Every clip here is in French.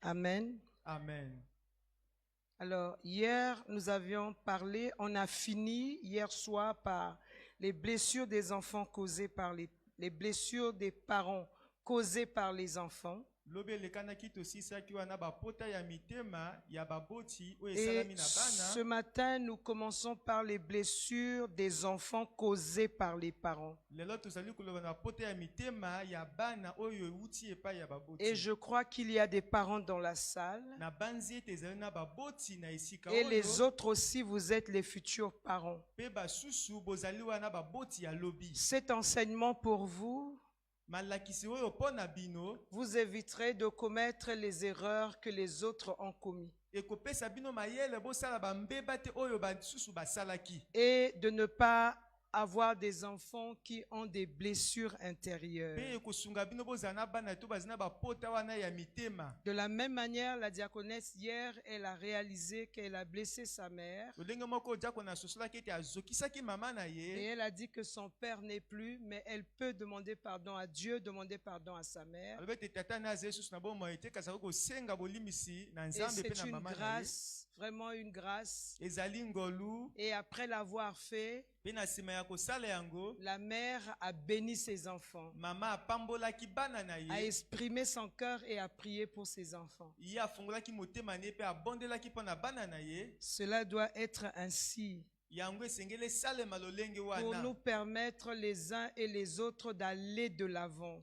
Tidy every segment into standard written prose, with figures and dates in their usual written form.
Amen. Amen. Alors, hier, nous avions parlé, on a fini hier soir par les blessures des enfants causées par les blessures des parents causées par les enfants. Et ce matin, nous commençons par les blessures des enfants causées par les parents. Et je crois qu'il y a des parents dans la salle. Et les autres aussi, vous êtes les futurs parents. Cet enseignement pour vous vous éviterez de commettre les erreurs que les autres ont commises. Et de ne pas avoir des enfants qui ont des blessures intérieures. De la même manière, la diaconesse hier, elle a réalisé qu'elle a blessé sa mère. Et elle a dit que son père n'est plus, mais elle peut demander pardon à Dieu, demander pardon à sa mère. Et c'est une grâce, vraiment une grâce. Et après l'avoir fait, la mère a béni ses enfants, a exprimé son cœur et a prié pour ses enfants. Cela doit être ainsi pour nous permettre les uns et les autres d'aller de l'avant.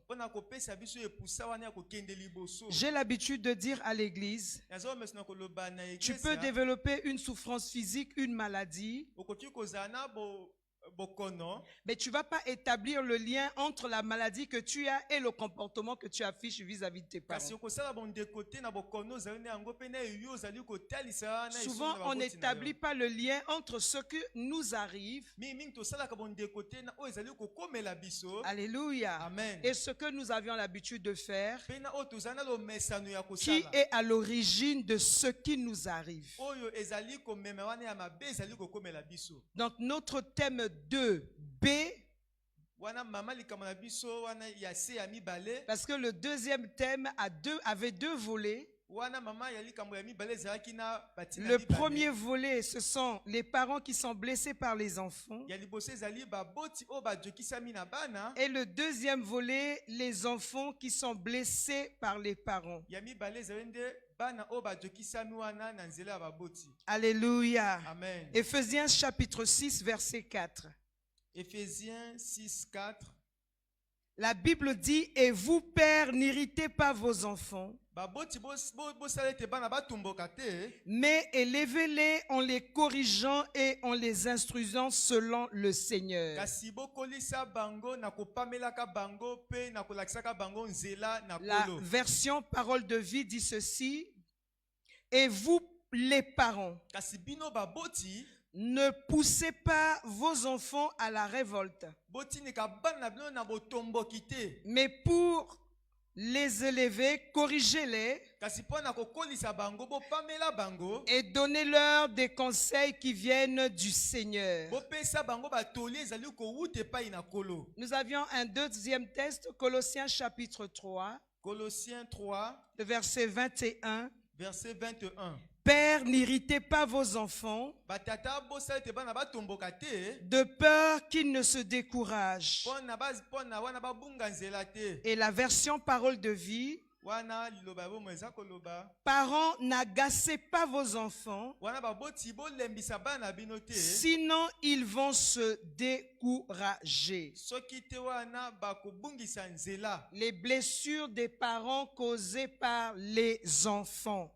J'ai l'habitude de dire à l'église, tu peux développer une souffrance physique, une maladie, mais tu ne vas pas établir le lien entre la maladie que tu as et le comportement que tu affiches vis-à-vis de tes parents. Souvent, on n'établit pas le lien entre ce que nous arrive, alléluia, Amen, et ce que nous avions l'habitude de faire, qui est à l'origine de ce qui nous arrive. Donc notre thème 2B, parce que le deuxième thème avait deux volets. Le premier volet, ce sont les parents qui sont blessés par les enfants. Et le deuxième volet, les enfants qui sont blessés par les parents. Alléluia. Amen. Éphésiens chapitre 6, verset 4. Éphésiens 6, 4. La Bible dit, et vous, pères, n'irritez pas vos enfants, mais élevez-les en les corrigeant et en les instruisant selon le Seigneur. La version Parole de vie dit ceci, et vous, les parents, ne poussez pas vos enfants à la révolte, mais pour les élever, corrigez-les et donnez-leur des conseils qui viennent du Seigneur. Nous avions un deuxième texte, Colossiens chapitre 3, Colossiens 3, le verset 21. verset 21. Père, n'irritez pas vos enfants, de peur qu'ils ne se découragent. Et la version Parole de vie, parents, n'agacez pas vos enfants, sinon ils vont se décourager. Les blessures des parents causées par les enfants.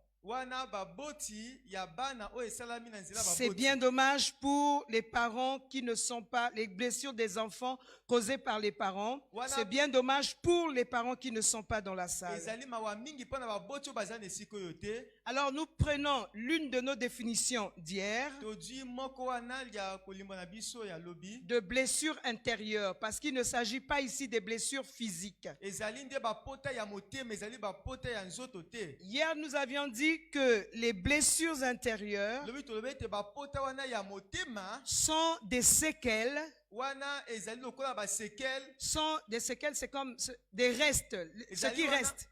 C'est bien dommage pour les parents qui ne sont pas, les blessures des enfants causées par les parents. C'est bien dommage pour les parents qui ne sont pas dans la salle. Alors nous prenons l'une de nos définitions d'hier de blessures intérieures, parce qu'il ne s'agit pas ici des blessures physiques. Hier nous avions dit que les blessures intérieures sont des séquelles. Sont des séquelles, c'est comme des restes, ce qui reste.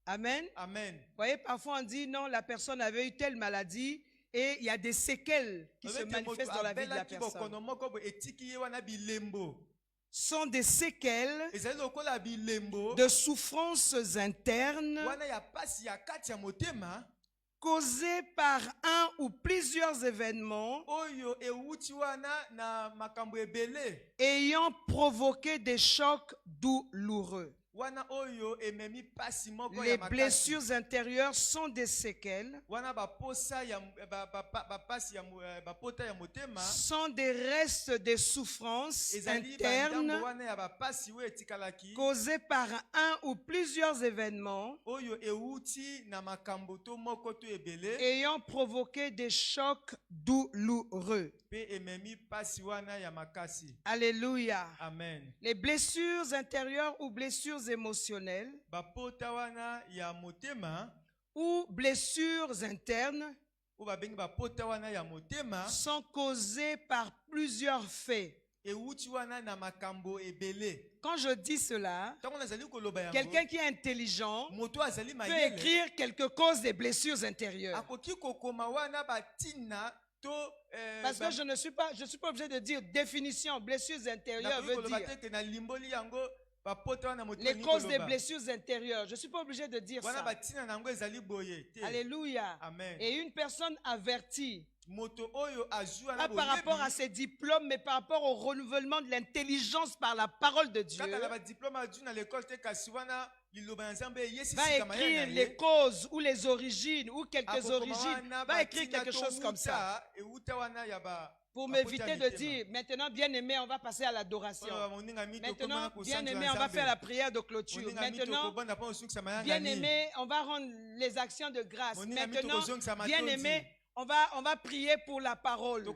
Amen. Amen. Vous voyez, parfois on dit non, la personne avait eu telle maladie et il y a des séquelles qui se manifestent dans la vie de la personne. Sont des séquelles de souffrances internes causées par un ou plusieurs événements ayant provoqué des chocs douloureux. Les blessures intérieures sont des séquelles, sont des restes de souffrances internes causées par un ou plusieurs événements ayant provoqué des chocs douloureux. Alléluia. Amen. Les blessures intérieures ou blessures émotionnelles ou blessures internes sont causées par plusieurs faits. Quand je dis cela, quelqu'un qui est intelligent peut écrire quelques causes des blessures intérieures. Parce que je ne suis pas obligé de dire définition, blessures intérieures veut dire les causes des blessures intérieures. Je ne suis pas obligé de dire ça. Alléluia. Amen. Et une personne avertie, pas par rapport à ses diplômes, mais par rapport au renouvellement de l'intelligence par la parole de Dieu, va écrire les causes ou les origines ou quelques origines, va écrire quelque chose comme ça. Pour m'éviter de dire, maintenant, bien-aimé, on va passer à l'adoration. Maintenant, bien-aimé, on va faire la prière de clôture. Maintenant, bien-aimé, on va rendre les actions de grâce. Maintenant, bien-aimé, on va prier pour la parole. Il ne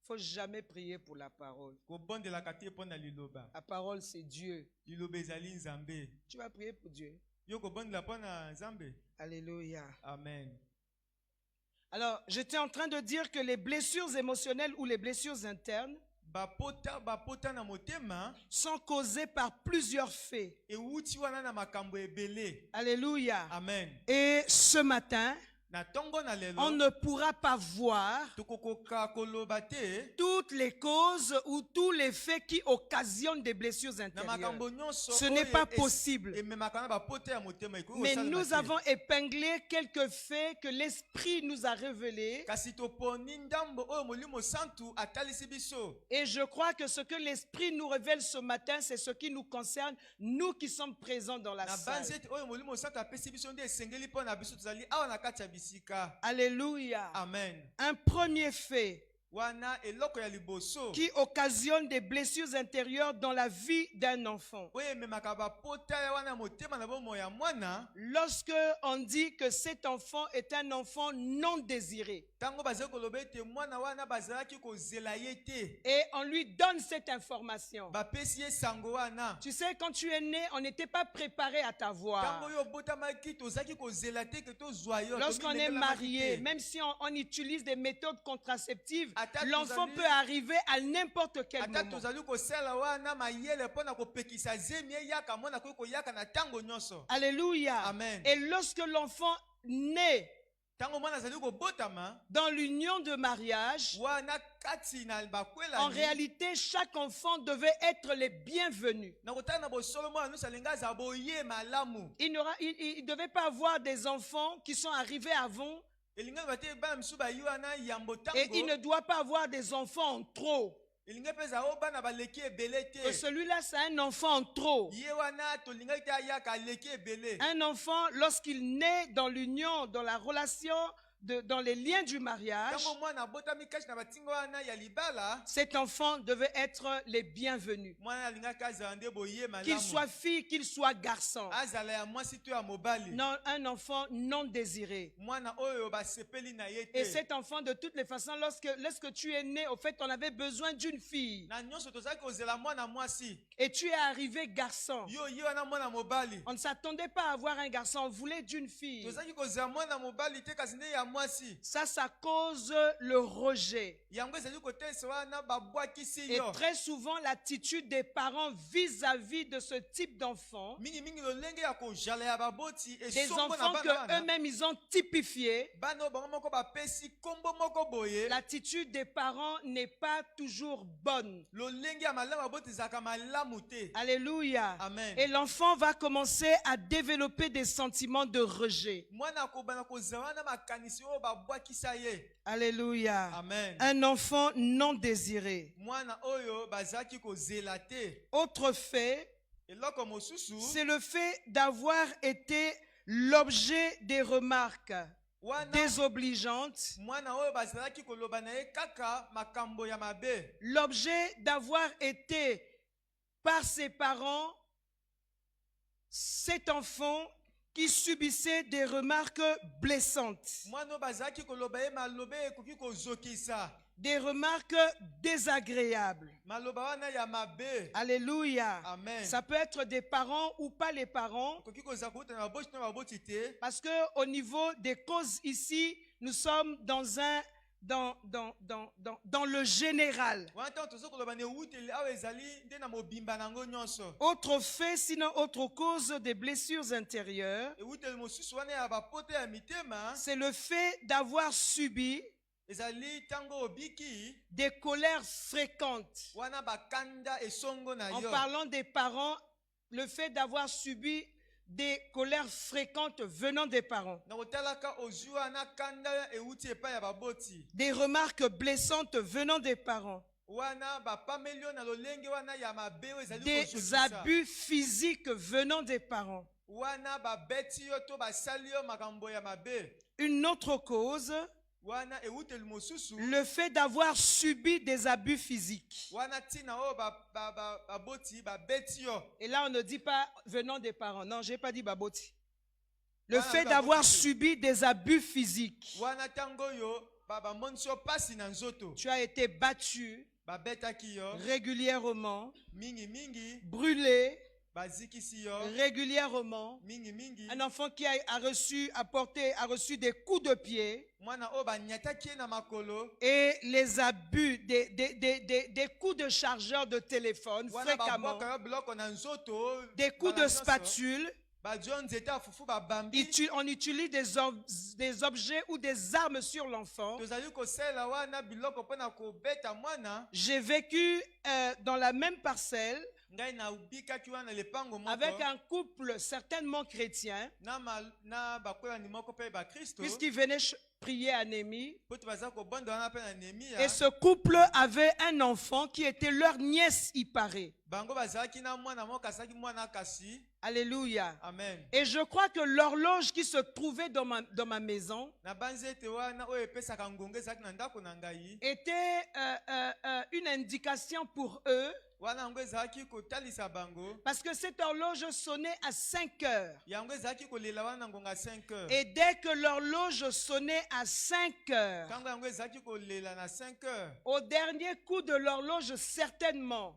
faut jamais prier pour la parole. La parole, c'est Dieu. Tu vas prier pour Dieu. Alléluia. Amen. Alors, j'étais en train de dire que les blessures émotionnelles ou les blessures internes sont causées par plusieurs faits. Alléluia. Amen. Et ce matin, on ne pourra pas voir toutes les causes ou tous les faits qui occasionnent des blessures intérieures. Ce n'est pas possible. Mais nous avons épinglé quelques faits que l'Esprit nous a révélés. Et je crois que ce que l'Esprit nous révèle ce matin, c'est ce qui nous concerne, nous qui sommes présents dans la salle. Alléluia. Amen. Un premier fait qui occasionne des blessures intérieures dans la vie d'un enfant. Lorsque on dit que cet enfant est un enfant non désiré, et on lui donne cette information. Tu sais, quand tu es né, on n'était pas préparé à t'avoir. Lorsqu'on est marié, même si on utilise des méthodes contraceptives, l'enfant peut arriver à n'importe quel moment. Alléluia. Amen. Et lorsque l'enfant naît dans l'union de mariage, en réalité, chaque enfant devait être les bienvenus. Il ne devait pas avoir des enfants qui sont arrivés avant. Et il ne doit pas avoir des enfants en trop. Que celui-là, c'est un enfant en trop. Un enfant, lorsqu'il naît dans l'union, dans la relation, dans les liens du mariage, cet enfant devait être les bienvenus. Qu'il soit fille, qu'il soit garçon. Non, un enfant non désiré. Et cet enfant, de toutes les façons, lorsque tu es né, au fait, on avait besoin d'une fille. Et tu es arrivé garçon. On ne s'attendait pas à avoir un garçon, on voulait d'une fille. Ça cause le rejet. Et très souvent, l'attitude des parents vis-à-vis de ce type d'enfants, des enfants qu'eux-mêmes ils ont typifiés, l'attitude des parents n'est pas toujours bonne. Alléluia. Amen. Et l'enfant va commencer à développer des sentiments de rejet. Alléluia. Amen. Un enfant non désiré. Autre fait, c'est le fait d'avoir été l'objet des remarques désobligeantes, l'objet d'avoir été par ses parents cet enfant qui subissait des remarques blessantes, des remarques désagréables. Alléluia. Amen. Ça peut être des parents ou pas les parents, parce que au niveau des causes ici, nous sommes dans le général. Autre fait, sinon autre cause des blessures intérieures, c'est le fait d'avoir subi des colères fréquentes. En parlant des parents, le fait d'avoir subi des colères fréquentes venant des parents, des remarques blessantes venant des parents, des abus physiques venant des parents. Une autre cause, le fait d'avoir subi des abus physiques. Et là, on ne dit pas venant des parents. Non, je n'ai pas dit baboti. Le fait d'avoir subi des abus physiques. Tu as été battu régulièrement, brûlé régulièrement. Un enfant qui a reçu des coups de pied et les abus des coups de chargeur de téléphone fréquemment, des coups de spatule. On utilise des objets ou des armes sur l'enfant. J'ai vécu dans la même parcelle avec un couple certainement chrétien, puisqu'ils venaient prier à Némi. Et ce couple avait un enfant qui était leur nièce, il paraît. Alléluia. Amen. Et je crois que l'horloge qui se trouvait dans ma maison était une indication pour eux, parce que cette horloge sonnait à 5 heures. Et dès que l'horloge sonnait à 5 heures, au dernier coup de l'horloge certainement,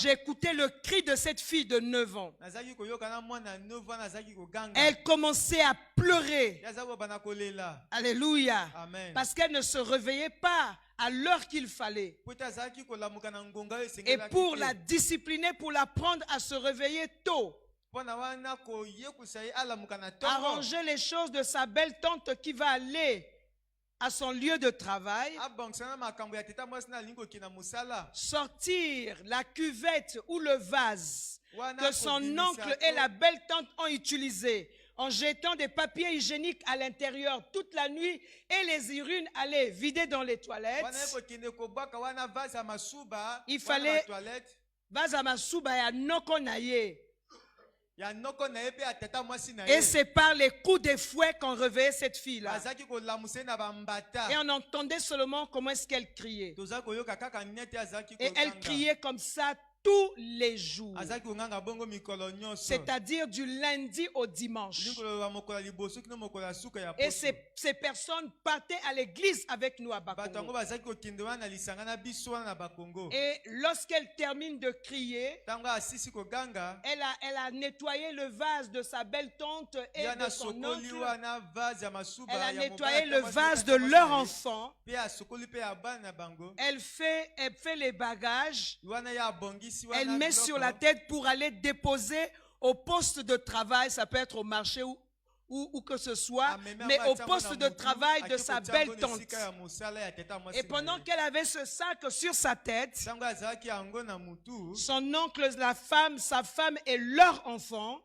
j'écoutais le cri de cette fille de 9 ans. Elle commençait à pleurer. Alléluia. Amen. Parce qu'elle ne se réveillait pas à l'heure qu'il fallait. Et pour la discipliner, pour l'apprendre à se réveiller tôt, arranger les choses de sa belle tante qui va aller à son lieu de travail, sortir la cuvette ou le vase que son oncle et la belle tante ont utilisé, en jetant des papiers hygiéniques à l'intérieur toute la nuit, et les urines allaient vider dans les toilettes. Il fallait vase à masuba ya noko na ye. Et c'est par les coups de fouet qu'on réveillait cette fille-là. Et on entendait seulement comment est-ce qu'elle criait. Et elle criait comme ça tous les jours. C'est-à-dire du lundi au dimanche. Et ces personnes partaient à l'église avec nous à Bakongo. Et lorsqu'elle termine de crier, elle a nettoyé le vase de sa belle tante et de son oncle. Elle a nettoyé le vase de leur enfant. Elle fait les bagages. Elle met sur la tête pour aller déposer au poste de travail. Ça peut être au marché ou que ce soit, mais au poste de travail de sa belle tante. Et pendant qu'elle avait ce sac sur sa tête, son oncle, sa femme et leur enfant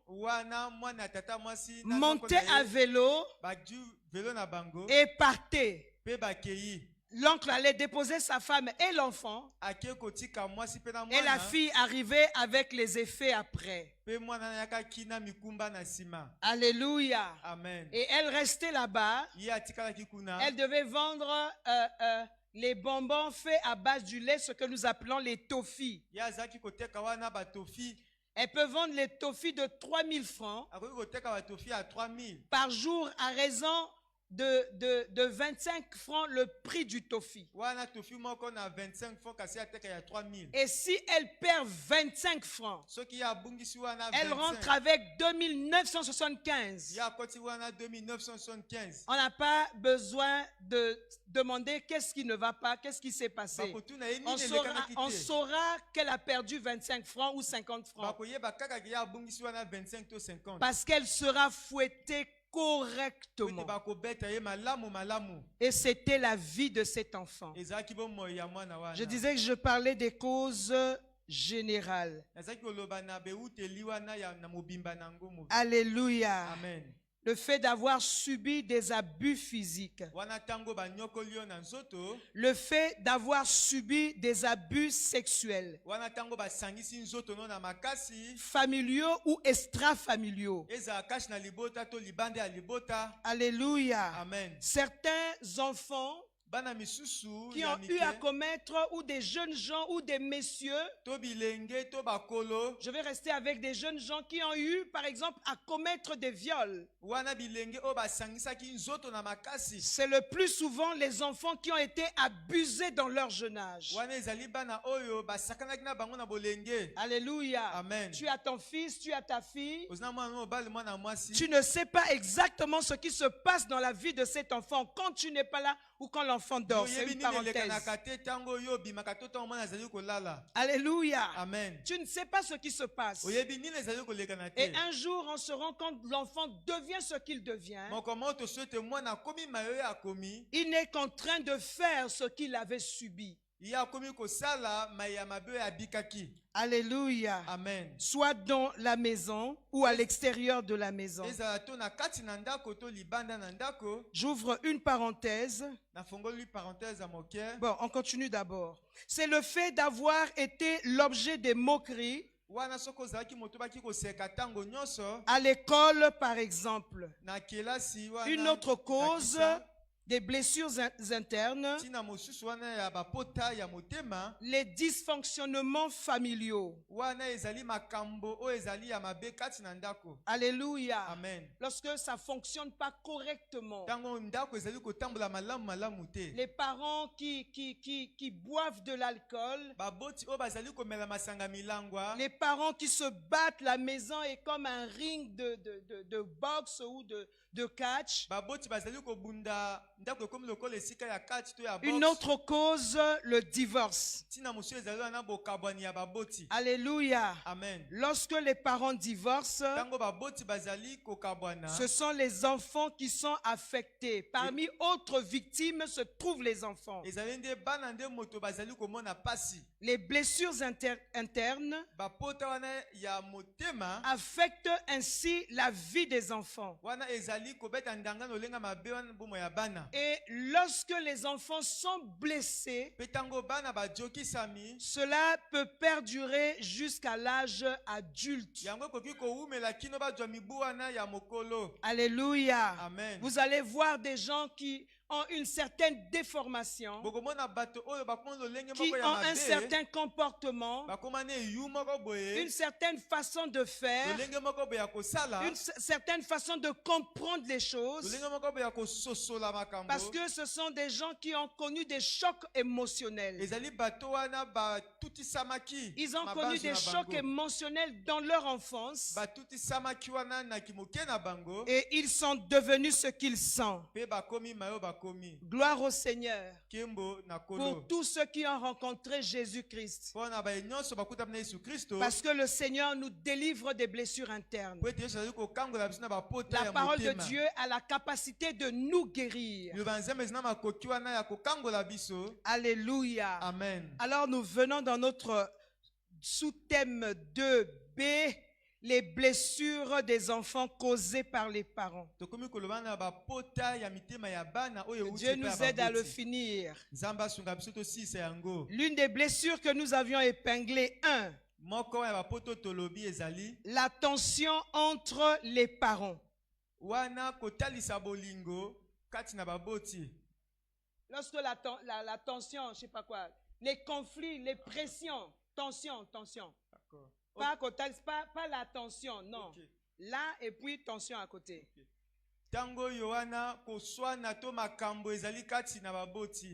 montaient à vélo et partaient. L'oncle allait déposer sa femme et l'enfant. Et la fille arrivait avec les effets après. Alléluia. Amen. Et elle restait là-bas. Elle devait vendre les bonbons faits à base du lait, ce que nous appelons les toffis. Elle peut vendre les toffis de 3000 francs par jour à raison de 25 francs le prix du tofi. Et si elle perd 25 francs, elle rentre avec 2975. On n'a pas besoin de demander qu'est-ce qui ne va pas, qu'est-ce qui s'est passé. On saura qu'elle a perdu 25 francs ou 50 francs. Parce qu'elle sera fouettée correctement. Et c'était la vie de cet enfant. Je disais que je parlais des causes générales. Alléluia. Amen. Le fait d'avoir subi des abus physiques. Le fait d'avoir subi des abus sexuels. Familiaux ou extra-familiaux. Alléluia. Amen. Certains enfants qui ont eu à commettre, ou des jeunes gens ou des messieurs, je vais rester avec des jeunes gens qui ont eu par exemple à commettre des viols. C'est le plus souvent les enfants qui ont été abusés dans leur jeune âge. Alléluia. Amen. Tu as ton fils, tu as ta fille. Tu ne sais pas exactement ce qui se passe dans la vie de cet enfant quand tu n'es pas là ou quand l'enfant dort. C'est une parenthèse. Alléluia. Amen. Tu ne sais pas ce qui se passe. Et un jour, on se rend compte que l'enfant devient ce qu'il devient. Il n'est qu'en train de faire ce qu'il avait subi. Alléluia. Amen. Soit dans la maison ou à l'extérieur de la maison. J'ouvre une parenthèse. Bon, on continue d'abord. C'est le fait d'avoir été l'objet des moqueries à l'école, par exemple. Une autre cause, des blessures internes, les dysfonctionnements familiaux. Alléluia. Amen. Lorsque ça ne fonctionne pas correctement. Les parents qui boivent de l'alcool. Les parents qui se battent, la maison est comme un ring de boxe ou de catch. Une autre cause, le divorce. Alléluia. Amen. Lorsque les parents divorcent, ce sont les enfants qui sont affectés. Parmi autres victimes se trouvent les enfants. Les blessures internes affectent ainsi la vie des enfants. Et lorsque les enfants sont blessés, cela peut perdurer jusqu'à l'âge adulte. Alléluia. Amen. Vous allez voir des gens qui ont une certaine déformation, qui ont un certain comportement, une certaine façon de faire, une certaine façon de comprendre les choses, parce que ce sont des gens qui ont connu des chocs émotionnels. Ils ont connu des chocs émotionnels dans leur enfance et ils sont devenus ce qu'ils sont. Gloire au Seigneur pour tous ceux qui ont rencontré Jésus-Christ. Parce que le Seigneur nous délivre des blessures internes. La parole de Dieu a la capacité de nous guérir. Alléluia. Amen. Alors nous venons dans notre sous-thème 2B, les blessures des enfants causées par les parents. Dieu nous aide à le finir. L'une des blessures que nous avions épinglées, 1, la tension entre les parents. Lorsque la tension, je ne sais pas quoi, les conflits, les pressions, tension. Pas la tension, non. Okay. Là et puis tension à côté.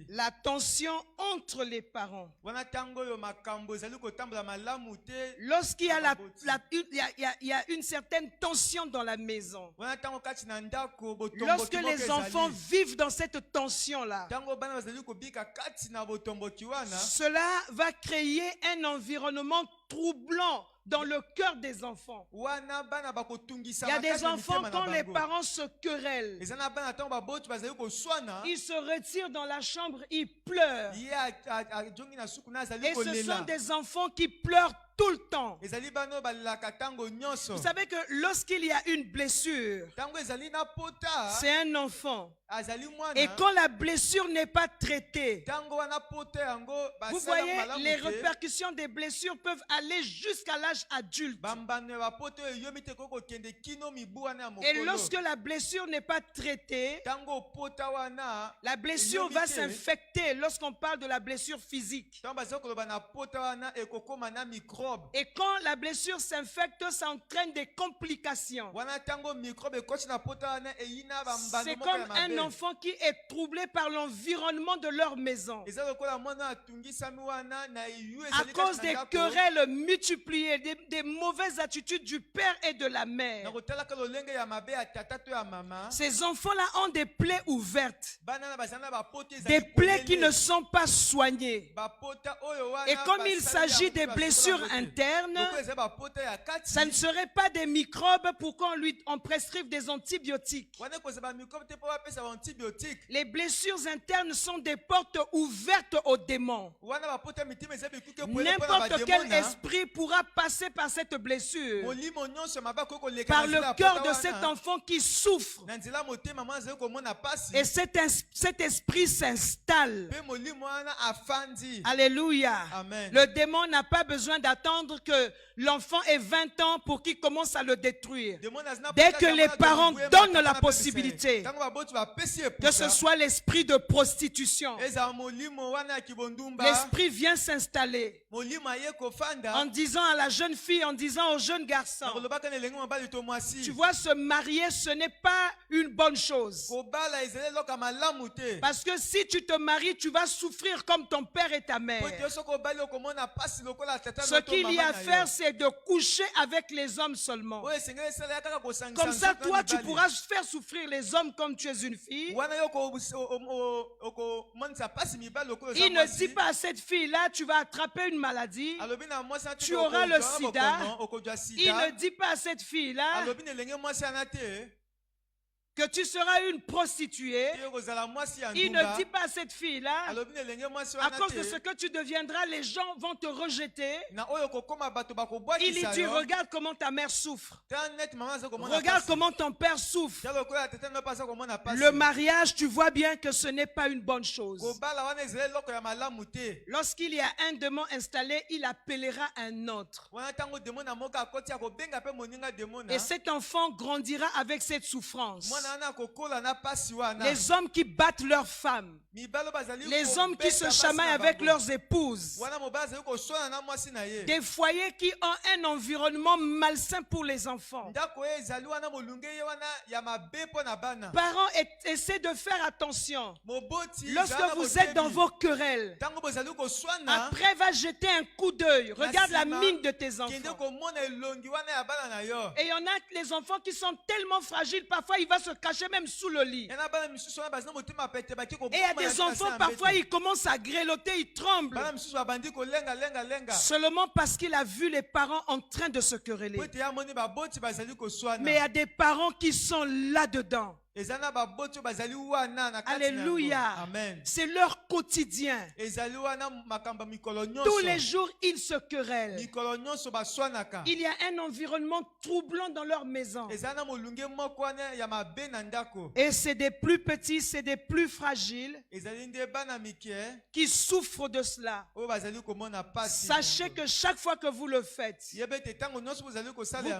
La tension entre les parents. Lorsqu'il y a, il y a une certaine tension dans la maison. Lorsque les enfants vivent dans cette tension-là, cela va créer un environnement troublant dans le cœur des enfants. Il y a des enfants, quand les parents se querellent, ils se retirent dans la chambre, ils pleurent. Et ce sont des enfants qui pleurent tout le temps. Vous savez que lorsqu'il y a une blessure, c'est un enfant. Et quand la blessure n'est pas traitée, vous voyez, les répercussions des blessures peuvent aller jusqu'à l'âge adulte. Et lorsque la blessure n'est pas traitée, la blessure va s'infecter. Lorsqu'on parle de la blessure physique, et quand la blessure s'infecte, ça entraîne des complications. C'est comme un enfant qui est troublé par l'environnement de leur maison. À cause des querelles multipliées, des mauvaises attitudes du père et de la mère. Ces enfants-là ont des plaies ouvertes. Des plaies qui ne sont pas soignées. Et comme il s'agit des blessures internes, ça ne serait pas des microbes pour qu'on prescrive des antibiotiques. Les blessures internes sont des portes ouvertes aux démons. N'importe quel esprit pourra passer par cette blessure, par le cœur de cet enfant qui souffre. Et cet esprit s'installe. Alléluia. Amen. Le démon n'a pas besoin d'attendre que l'enfant ait 20 ans pour qu'il commence à le détruire. Dès que les parents donnent la possibilité, que ce soit l'esprit de prostitution, l'esprit vient s'installer en disant à la jeune fille, en disant au jeune garçon, tu vois, se marier, ce n'est pas une bonne chose. Parce que si tu te maries, tu vas souffrir comme ton père et ta mère. Ce qu'il y a à faire, c'est de coucher avec les hommes seulement. Comme ça, toi, tu pourras faire souffrir les hommes comme tu es une fille. Il ne dit pas à cette fille-là, tu vas attraper une maladie, tu auras le sida. Il ne dit pas à cette fille-là que tu seras une prostituée. Il ne dit pas à cette fille-là, à cause de ce que tu deviendras, les gens vont te rejeter. Il lui dit, regarde comment ta mère souffre. Regarde comment ton père souffre. Le mariage, tu vois bien que ce n'est pas une bonne chose. Lorsqu'il y a un démon installé, il appellera un autre. Et cet enfant grandira avec cette souffrance. Les hommes qui battent leurs femmes. Les hommes qui se chamaillent avec leurs épouses. Des foyers qui ont un environnement malsain pour les enfants. Parents, essaient de faire attention. Lorsque vous êtes dans vos querelles, après va jeter un coup d'œil. Regarde la mine de tes enfants. Et il y en a les enfants qui sont tellement fragiles, parfois il va se cacher même sous le lit. Et il y a des enfants, parfois ils commencent à grelotter, ils tremblent. Seulement parce qu'il a vu les parents en train de se quereller. Mais il y a des parents qui sont là-dedans. Alléluia. C'est leur quotidien. Tous les jours, ils se querellent. Il y a un environnement troublant dans leur maison. Et c'est des plus petits, c'est des plus fragiles qui souffrent de cela. Sachez que chaque fois que vous le faites, vous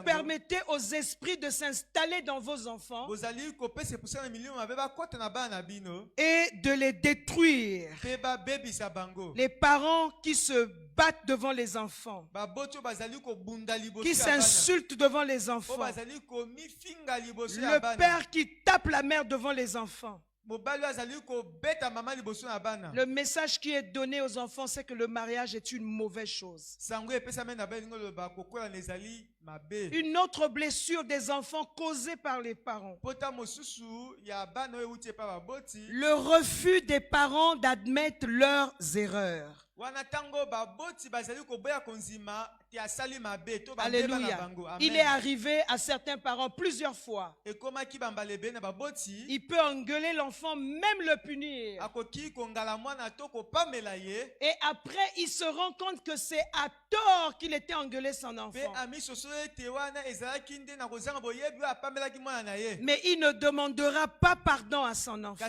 permettez aux esprits de s'installer dans vos enfants et de les détruire. Les parents qui se battent devant les enfants, qui s'insultent devant les enfants, le père qui tape la mère devant les enfants. Le message qui est donné aux enfants, c'est que le mariage est une mauvaise chose. Une autre blessure des enfants causée par les parents. Le refus des parents d'admettre leurs erreurs. Alléluia. Il est arrivé à certains parents plusieurs fois. Il peut engueuler l'enfant, même le punir. Et après, il se rend compte que c'est à tort qu'il était engueulé son enfant. Mais il ne demandera pas pardon à son enfant.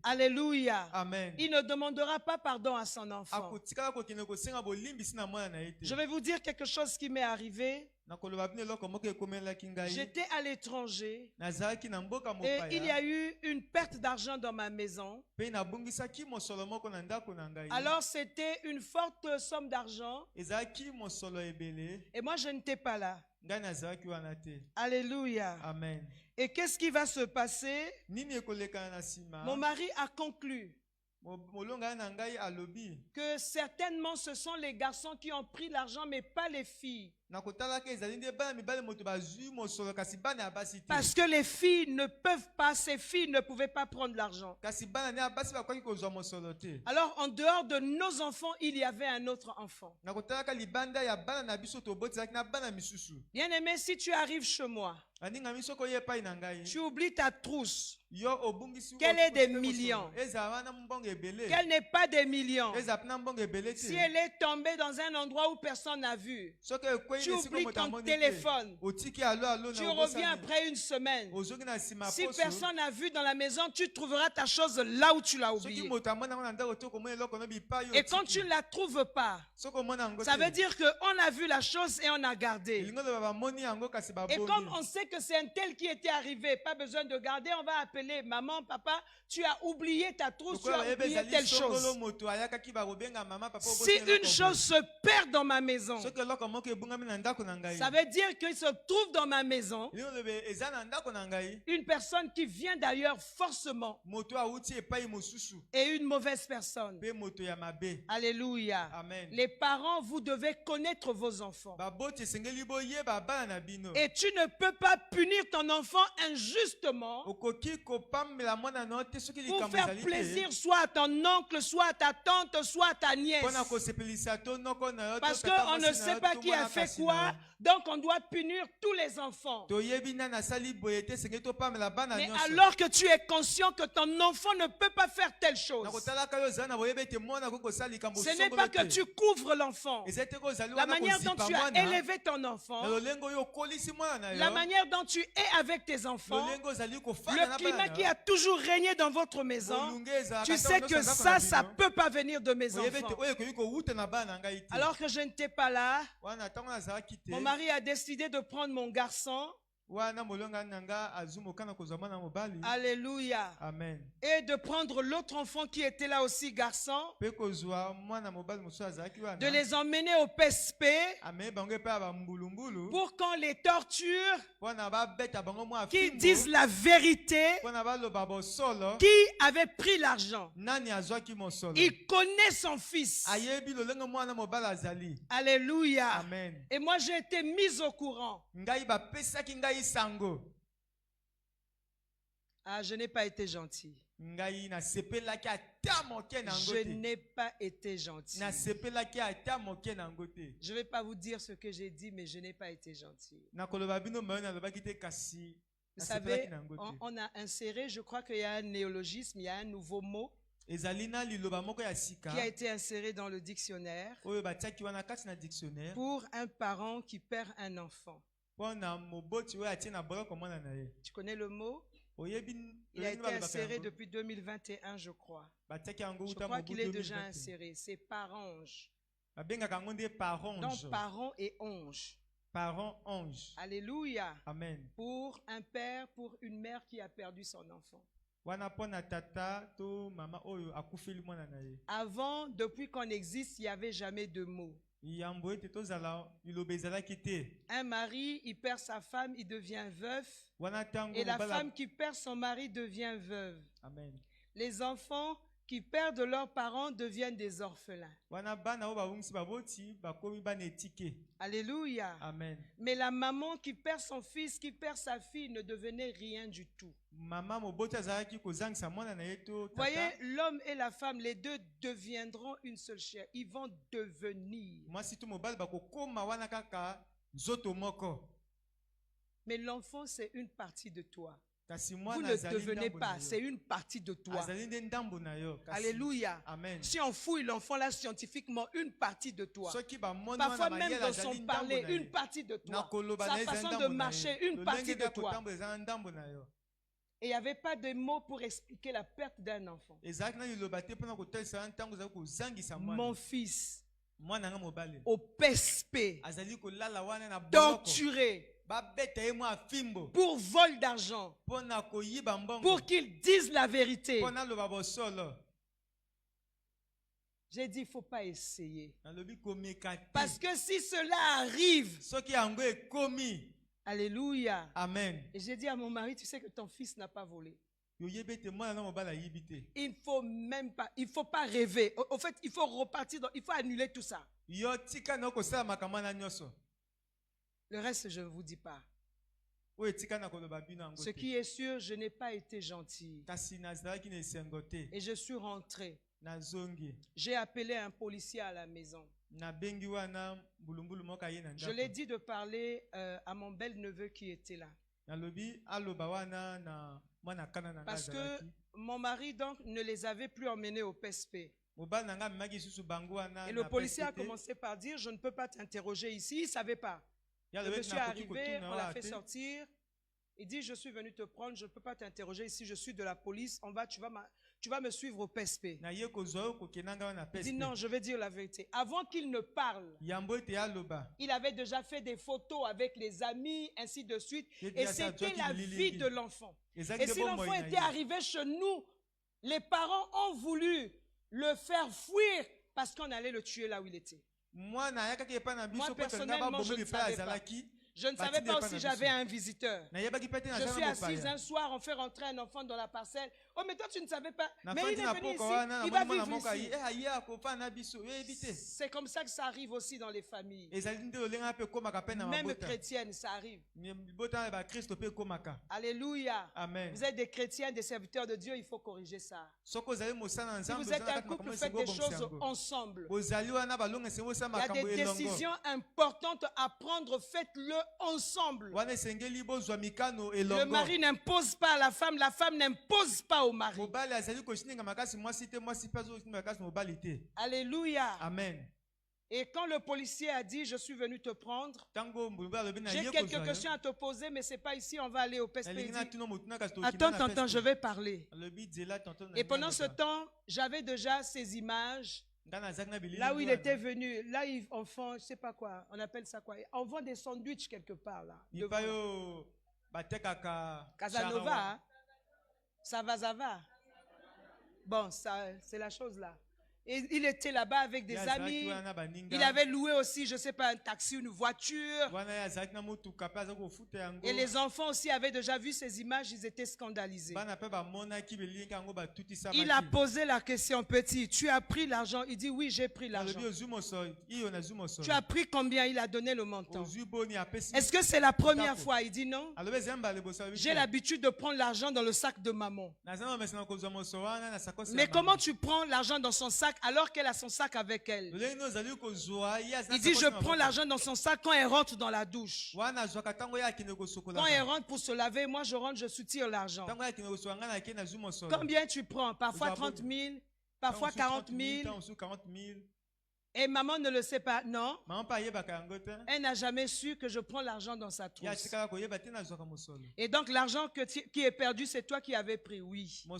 Alléluia. Amen. Il ne demandera pas pardon à son enfant. Je vais vous dire quelque chose qui m'est arrivé. J'étais à l'étranger et il y a eu une perte d'argent dans ma maison. Alors c'était une forte somme d'argent et moi je n'étais pas là. Alléluia. Amen. Et qu'est-ce qui va se passer? Mon mari a conclu que certainement ce sont les garçons qui ont pris l'argent mais pas les filles. Parce que les filles ne peuvent pas, ces filles ne pouvaient pas prendre l'argent. Alors en dehors de nos enfants, il y avait un autre enfant. Bien aimé, si tu arrives chez moi, tu oublies ta trousse. Qu'elle est des millions. Qu'elle n'est pas des millions. Si elle est tombée dans un endroit où personne n'a vu, tu oublies ton téléphone. Tu reviens après une semaine. Si personne n'a vu dans la maison, tu trouveras ta chose là où tu l'as oubliée. Et quand tu ne la trouves pas, ça veut dire qu'on a vu la chose et on a gardé. Et comme on sait que c'est un tel qui était arrivé, pas besoin de garder, on va appeler maman, papa, tu as oublié ta trousse, tu as oublié telle chose. Si une chose se perd dans ma maison, ça veut dire qu'il se trouve dans ma maison une personne qui vient d'ailleurs forcément et une mauvaise personne. Alléluia. Amen. Les parents, vous devez connaître vos enfants. Et tu ne peux pas punir ton enfant injustement pour faire plaisir soit à ton oncle, soit à ta tante, soit à ta nièce. Parce qu'on ne sait pas qui a fait quoi, donc on doit punir tous les enfants. Mais alors que tu es conscient que ton enfant ne peut pas faire telle chose, ce n'est pas que tu couvres l'enfant. La manière dont tu as élevé ton enfant, la manière dont tu es avec tes enfants, le climat qui a toujours régné dans votre maison, tu sais que ça ne peut pas venir de mes enfants. Alors que je n'étais pas là, mon mari a décidé de prendre mon garçon Alléluia. Amen. Et de prendre l'autre enfant qui était là aussi, garçon, de les emmener au PSP pour qu'on les torture, qui disent la vérité, qui avait pris l'argent. Il connaît son fils. Alléluia. Amen. Et moi j'ai été mise au courant. Ah, je n'ai pas été gentil. Je n'ai pas été gentil. Je ne vais pas vous dire ce que j'ai dit, mais je n'ai pas été gentil. Vous savez, on a inséré, je crois qu'il y a un néologisme, il y a un nouveau mot qui a été inséré dans le dictionnaire pour un parent qui perd un enfant. Tu connais le mot? Il a été inséré depuis 2021, je crois. Je crois qu'il est déjà inséré. C'est parange. Donc, parent et onge. Parent-ange. Alléluia. Amen. Pour un père, pour une mère qui a perdu son enfant. Avant, depuis qu'on existe, il n'y avait jamais de mots. Un mari, il perd sa femme, il devient veuf. Et la femme qui perd son mari devient veuve. Amen. Les enfants qui perdent leurs parents deviennent des orphelins. Alléluia. Amen. Mais la maman qui perd son fils, qui perd sa fille, ne devenait rien du tout. Voyez, l'homme et la femme, les deux deviendront une seule chair. Ils vont devenir. Mais l'enfant, c'est une partie de toi. Vous ne devenez pas, c'est une partie de toi. Alléluia. Amen. Si on fouille l'enfant là scientifiquement, une partie de toi. Parfois même dans son parler, une partie de toi. Sa façon de marcher, une partie de toi. Et il n'y avait pas de mots pour expliquer la perte d'un enfant. Mon fils, au PSP, torturé, pour vol d'argent, pour qu'ils disent la vérité. J'ai dit, il ne faut pas essayer. Parce que si cela arrive, alléluia. Amen. Et j'ai dit à mon mari, tu sais que ton fils n'a pas volé. Il faut même pas, il faut pas rêver. Au fait, il faut repartir, il faut annuler tout ça. Le reste, je ne vous dis pas. Ce qui est sûr, je n'ai pas été gentil. Et je suis rentré. J'ai appelé un policier à la maison. Je l'ai dit de parler à mon bel-neveu qui était là. Parce que mon mari donc ne les avait plus emmenés au PSP. Et le policier a commencé par dire, je ne peux pas t'interroger ici. Il ne savait pas. Le monsieur est arrivé, on l'a fait sortir. Il dit, je suis venu te prendre, je ne peux pas t'interroger ici, je suis de la police, tu vas me suivre au PSP. Il dit, non, je vais dire la vérité. Avant qu'il ne parle, il avait déjà fait des photos avec les amis, ainsi de suite, et c'était la vie de l'enfant. Et si l'enfant était arrivé chez nous, les parents ont voulu le faire fuir parce qu'on allait le tuer là où il était. Moi, personnellement, je ne savais pas. Je ne savais pas si j'avais un visiteur. Je suis assise un soir, on fait rentrer un enfant dans la parcelle. Oh, mais toi, tu ne savais pas. Mais il est venu ici, il va vivre ici. C'est comme ça que ça arrive aussi dans les familles. Même chrétiennes, ça arrive. Alléluia. Amen. Vous êtes des chrétiens, des serviteurs de Dieu, il faut corriger ça. Si vous êtes un couple, faites des choses ensemble. Il y a des décisions importantes à prendre, faites-le ensemble. Le mari n'impose pas à la femme n'impose pas au mari. Alléluia. Amen. Et quand le policier a dit, je suis venu te prendre, j'ai quelques questions à te poser, mais ce n'est pas ici, on va aller au PSP. Attends, je vais parler. Et pendant ce temps, j'avais déjà ces images. Là où il était venu, là on vend, je ne sais pas quoi, on appelle ça quoi, on vend des sandwichs quelque part là. Casanova, hein? Ça va. Bon, ça, c'est la chose là. Et il était là-bas avec des amis. Il avait loué aussi, je ne sais pas, un taxi ou une voiture. Et les enfants aussi avaient déjà vu ces images, ils étaient scandalisés. Il a posé la question, petit, tu as pris l'argent? Il dit, oui, j'ai pris l'argent. Tu as pris combien? Il a donné le montant. Est-ce que c'est la première fois? Il dit non. J'ai l'habitude de prendre l'argent dans le sac de maman. Mais comment tu prends l'argent dans son sac alors qu'elle a son sac avec elle? Il dit, je prends l'argent dans son sac quand elle rentre dans la douche. Quand elle rentre pour se laver, moi je rentre, je soutire l'argent. Combien tu prends? Parfois 30 000, parfois 40 000. Et maman ne le sait pas, non. Elle n'a jamais su que je prends l'argent dans sa trousse. Et donc l'argent qui est perdu, c'est toi qui avais pris, oui. Moi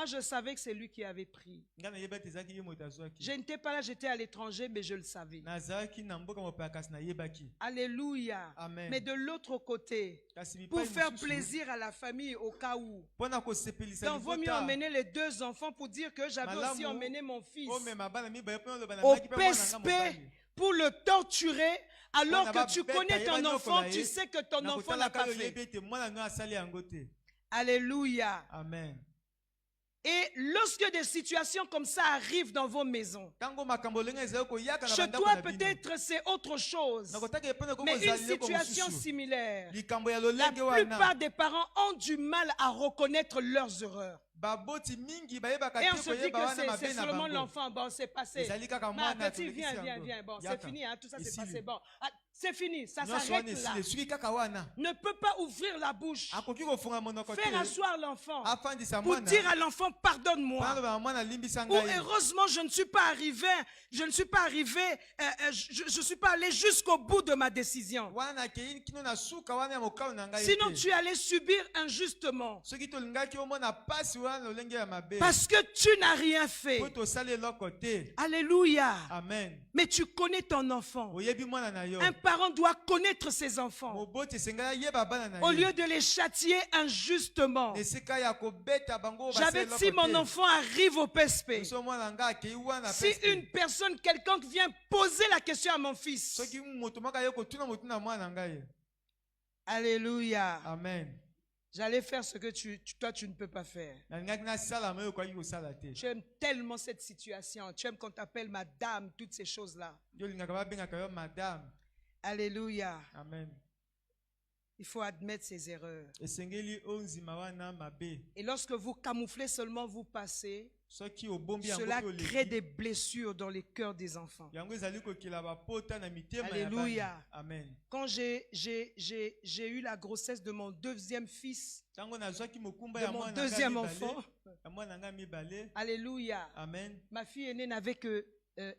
je savais que c'est lui qui avait pris. Je n'étais pas là, j'étais à l'étranger, mais je le savais. Alléluia. Amen. Mais de l'autre côté, pour faire plaisir à la famille au cas où, donc vaut mieux emmener les deux enfants pour dire que j'avais aussi emmené mon fils au PSP pour le torturer, alors que tu connais ton enfant, tu sais que ton enfant n'a pas fait. Alléluia. Amen. Et lorsque des situations comme ça arrivent dans vos maisons, chez toi peut-être c'est autre chose, mais une situation similaire, la plupart des parents ont du mal à reconnaître leurs erreurs. Et on se dit que c'est seulement l'enfant. Bon, c'est passé. Ma petite, viens. Bon, c'est fini, hein, tout ça c'est passé. Bon, c'est fini, ça s'arrête là. Ne peut pas ouvrir la bouche. Faire asseoir l'enfant pour dire à l'enfant, pardonne-moi. Ou heureusement, je ne suis pas allé jusqu'au bout de ma décision. Sinon, tu allais subir injustement. Parce que tu n'as rien fait. Alléluia. Amen. Mais tu connais ton enfant. Un parent doit connaître ses enfants. Au lieu de les châtier injustement. J'avais dit, mon enfant arrive au PSP. Si une personne quelconque vient poser la question à mon fils. Alléluia. Amen. J'allais faire ce que toi tu ne peux pas faire. Tu aimes tellement cette situation. Tu aimes qu'on t'appelle madame, toutes ces choses-là. Alléluia. Amen. Il faut admettre ses erreurs. Et lorsque vous camouflez seulement, vous passez, cela crée des blessures dans les cœurs des enfants. Alléluia. Amen. Quand j'ai eu la grossesse de mon deuxième fils, de mon deuxième enfant, alléluia. Amen. Ma fille aînée n'avait que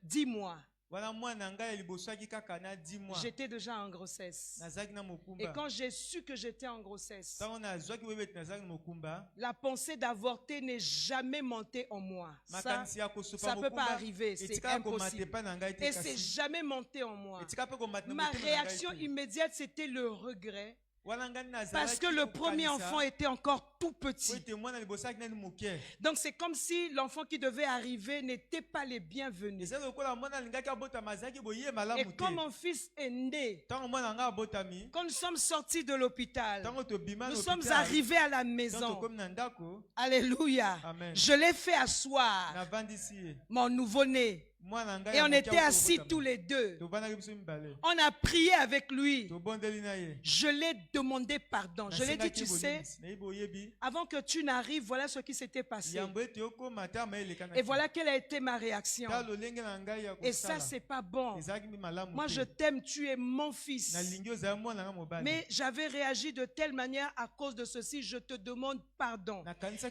10 mois. J'étais déjà en grossesse. Et quand j'ai su que j'étais en grossesse, la pensée d'avorter n'est jamais montée en moi. Ça ne peut pas arriver, c'est impossible. Et c'est jamais monté en moi. Ma réaction immédiate, c'était le regret. Parce que le premier enfant était encore tout petit. Donc c'est comme si l'enfant qui devait arriver n'était pas les bienvenus. Et quand mon fils est né, quand nous sommes sortis de l'hôpital, nous sommes arrivés à la maison. Alléluia. Je l'ai fait asseoir, mon nouveau-né. Et on était assis tous les deux. On a prié avec lui. Je l'ai demandé pardon. Je lui ai dit, tu sais, avant que tu n'arrives, voilà ce qui s'était passé. Et voilà quelle a été ma réaction. Et ça, c'est pas bon. Moi, je t'aime, tu es mon fils. Mais j'avais réagi de telle manière à cause de ceci. Je te demande pardon.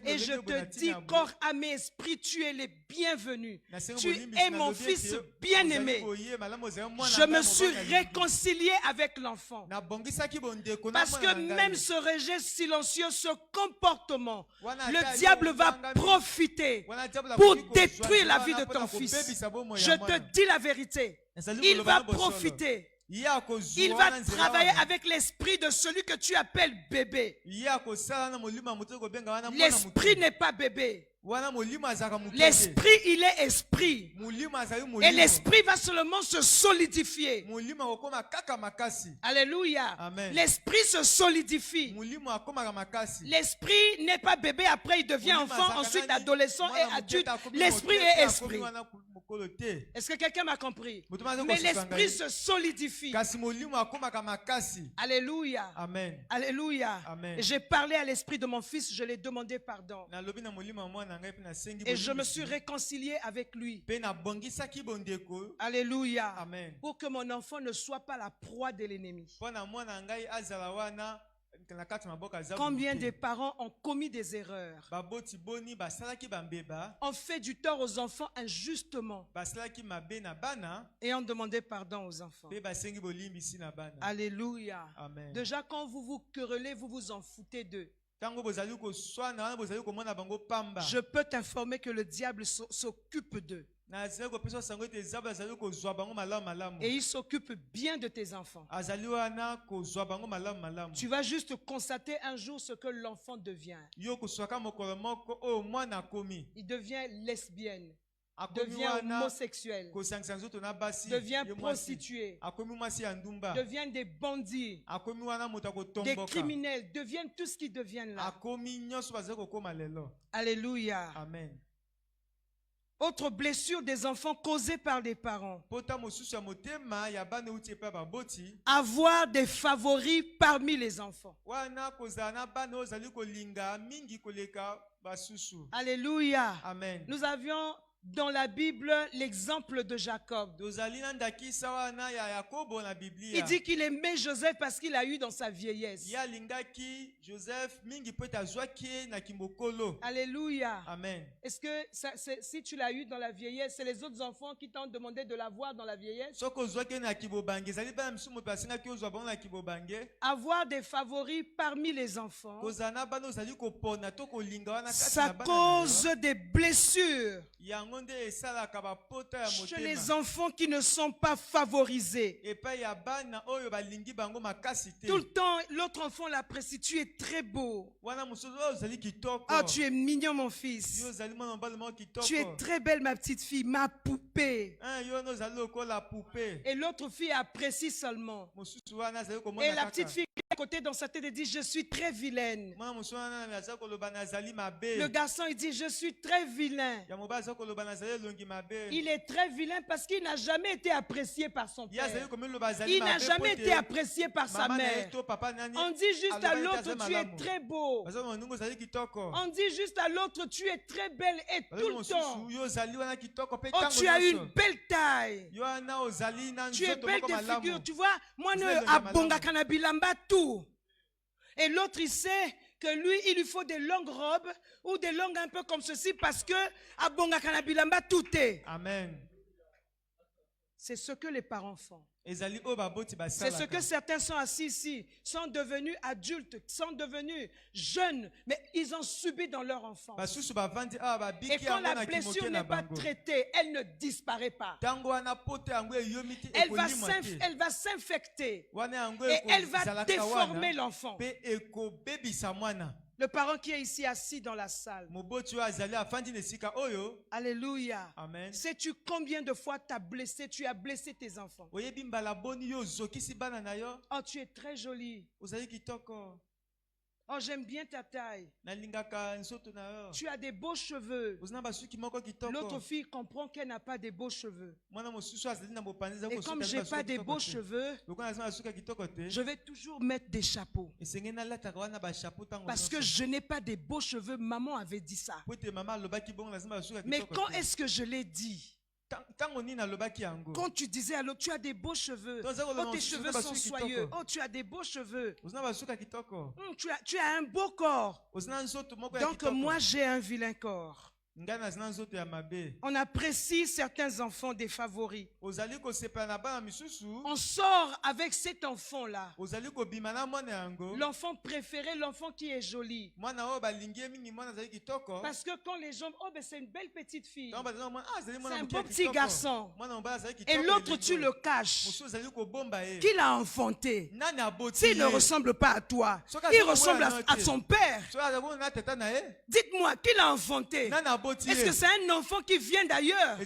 Et je te dis, corps, âme et esprit, tu es les bienvenus. Tu es mon fils bien-aimé. Je me suis réconcilié avec l'enfant. Parce que même ce rejet silencieux, ce comportement, le diable va profiter pour détruire la vie de ton fils. Je te dis la vérité. Il va profiter. Il va travailler avec l'esprit de celui que tu appelles bébé. L'esprit n'est pas bébé. L'esprit, il est esprit. Et l'esprit va seulement se solidifier. Alléluia. L'esprit se solidifie. L'esprit n'est pas bébé, après il devient enfant, ensuite adolescent et adulte. L'esprit est esprit. Est-ce que quelqu'un m'a compris? Mais l'esprit se solidifie. Alléluia. Amen. Alléluia. J'ai parlé à l'esprit de mon fils, je lui ai demandé pardon. Et je me suis réconcilié avec lui. Alléluia. Amen. Pour que mon enfant ne soit pas la proie de l'ennemi. Combien de parents ont commis des erreurs? On fait du tort aux enfants injustement. Et on demandait pardon aux enfants. Alléluia. Amen. Déjà quand vous vous querellez, vous vous en foutez d'eux. Je peux t'informer que le diable s'occupe d'eux. Et il s'occupe bien de tes enfants. Tu vas juste constater un jour ce que l'enfant devient. Il devient lesbienne, devient homosexuel, devient prostituée, devient des bandits, des criminels, deviennent tout ce qu'ils deviennent là. Alléluia. Amen. Autre blessure des enfants causée par des parents. Avoir des favoris parmi les enfants. Alléluia. Amen. Nous avions dans la Bible l'exemple de Jacob. Il dit qu'il aimait Joseph parce qu'il a eu dans sa vieillesse. Alléluia. Amen. Est-ce que si tu l'as eu dans la vieillesse, c'est les autres enfants qui t'ont demandé de l'avoir dans la vieillesse? Avoir des favoris parmi les enfants, ça cause des blessures chez les enfants qui ne sont pas favorisés. Tout le temps, l'autre enfant l'apprécie. Tu es très beau. Oh, tu es mignon, mon fils. Tu es très belle, ma petite fille, ma poupée. Et l'autre fille apprécie seulement. Et la petite fille à côté dans sa tête, elle dit, je suis très vilaine. Le garçon, il dit, je suis très vilain. Il est très vilain parce qu'il n'a jamais été apprécié par son père. Il n'a jamais été apprécié par sa mère. On dit juste à l'autre, tu es très beau. On dit juste à l'autre, tu es très belle et tout le temps. Oh, tu as une belle taille. Tu es belle de figure. Tu vois, moi, ne abonga kanabilamba tout. Et l'autre, il sait que lui, il lui faut des longues robes ou des longues un peu comme ceci parce que abonga kanabilamba tout est. Amen. C'est ce que les parents font. C'est ce que certains sont assis ici, sont devenus adultes, sont devenus jeunes, mais ils ont subi dans leur enfance. Et quand la blessure n'est pas traitée, elle ne disparaît pas. Elle va s'infecter et elle va déformer l'enfant. Le parent qui est ici assis dans la salle. Alléluia. Amen. Sais-tu combien de fois tu as blessé tes enfants? Oh, tu es très jolie. Oh, j'aime bien ta taille. Tu as des beaux cheveux. L'autre fille comprend qu'elle n'a pas de beaux cheveux. Et comme je n'ai pas de beaux cheveux, je vais toujours mettre des chapeaux. Parce que je n'ai pas de beaux cheveux. Maman avait dit ça. Mais quand est-ce que je l'ai dit? Quand tu disais à l'autre, tu as des beaux cheveux. Oh, tes cheveux sont soyeux. Oh, tu as des beaux cheveux. Tu as un beau corps. Donc moi, j'ai un vilain corps. On apprécie certains enfants des favoris. On sort avec cet enfant-là. L'enfant préféré, l'enfant qui est joli. Parce que quand les gens... Oh, ben c'est une belle petite fille. C'est un beau petit garçon. Et l'autre, tu le caches. Qui l'a enfanté? S'il ne ressemble pas à toi, il ressemble à son père. Dites-moi, qui l'a enfanté? Est-ce que c'est un enfant qui vient d'ailleurs?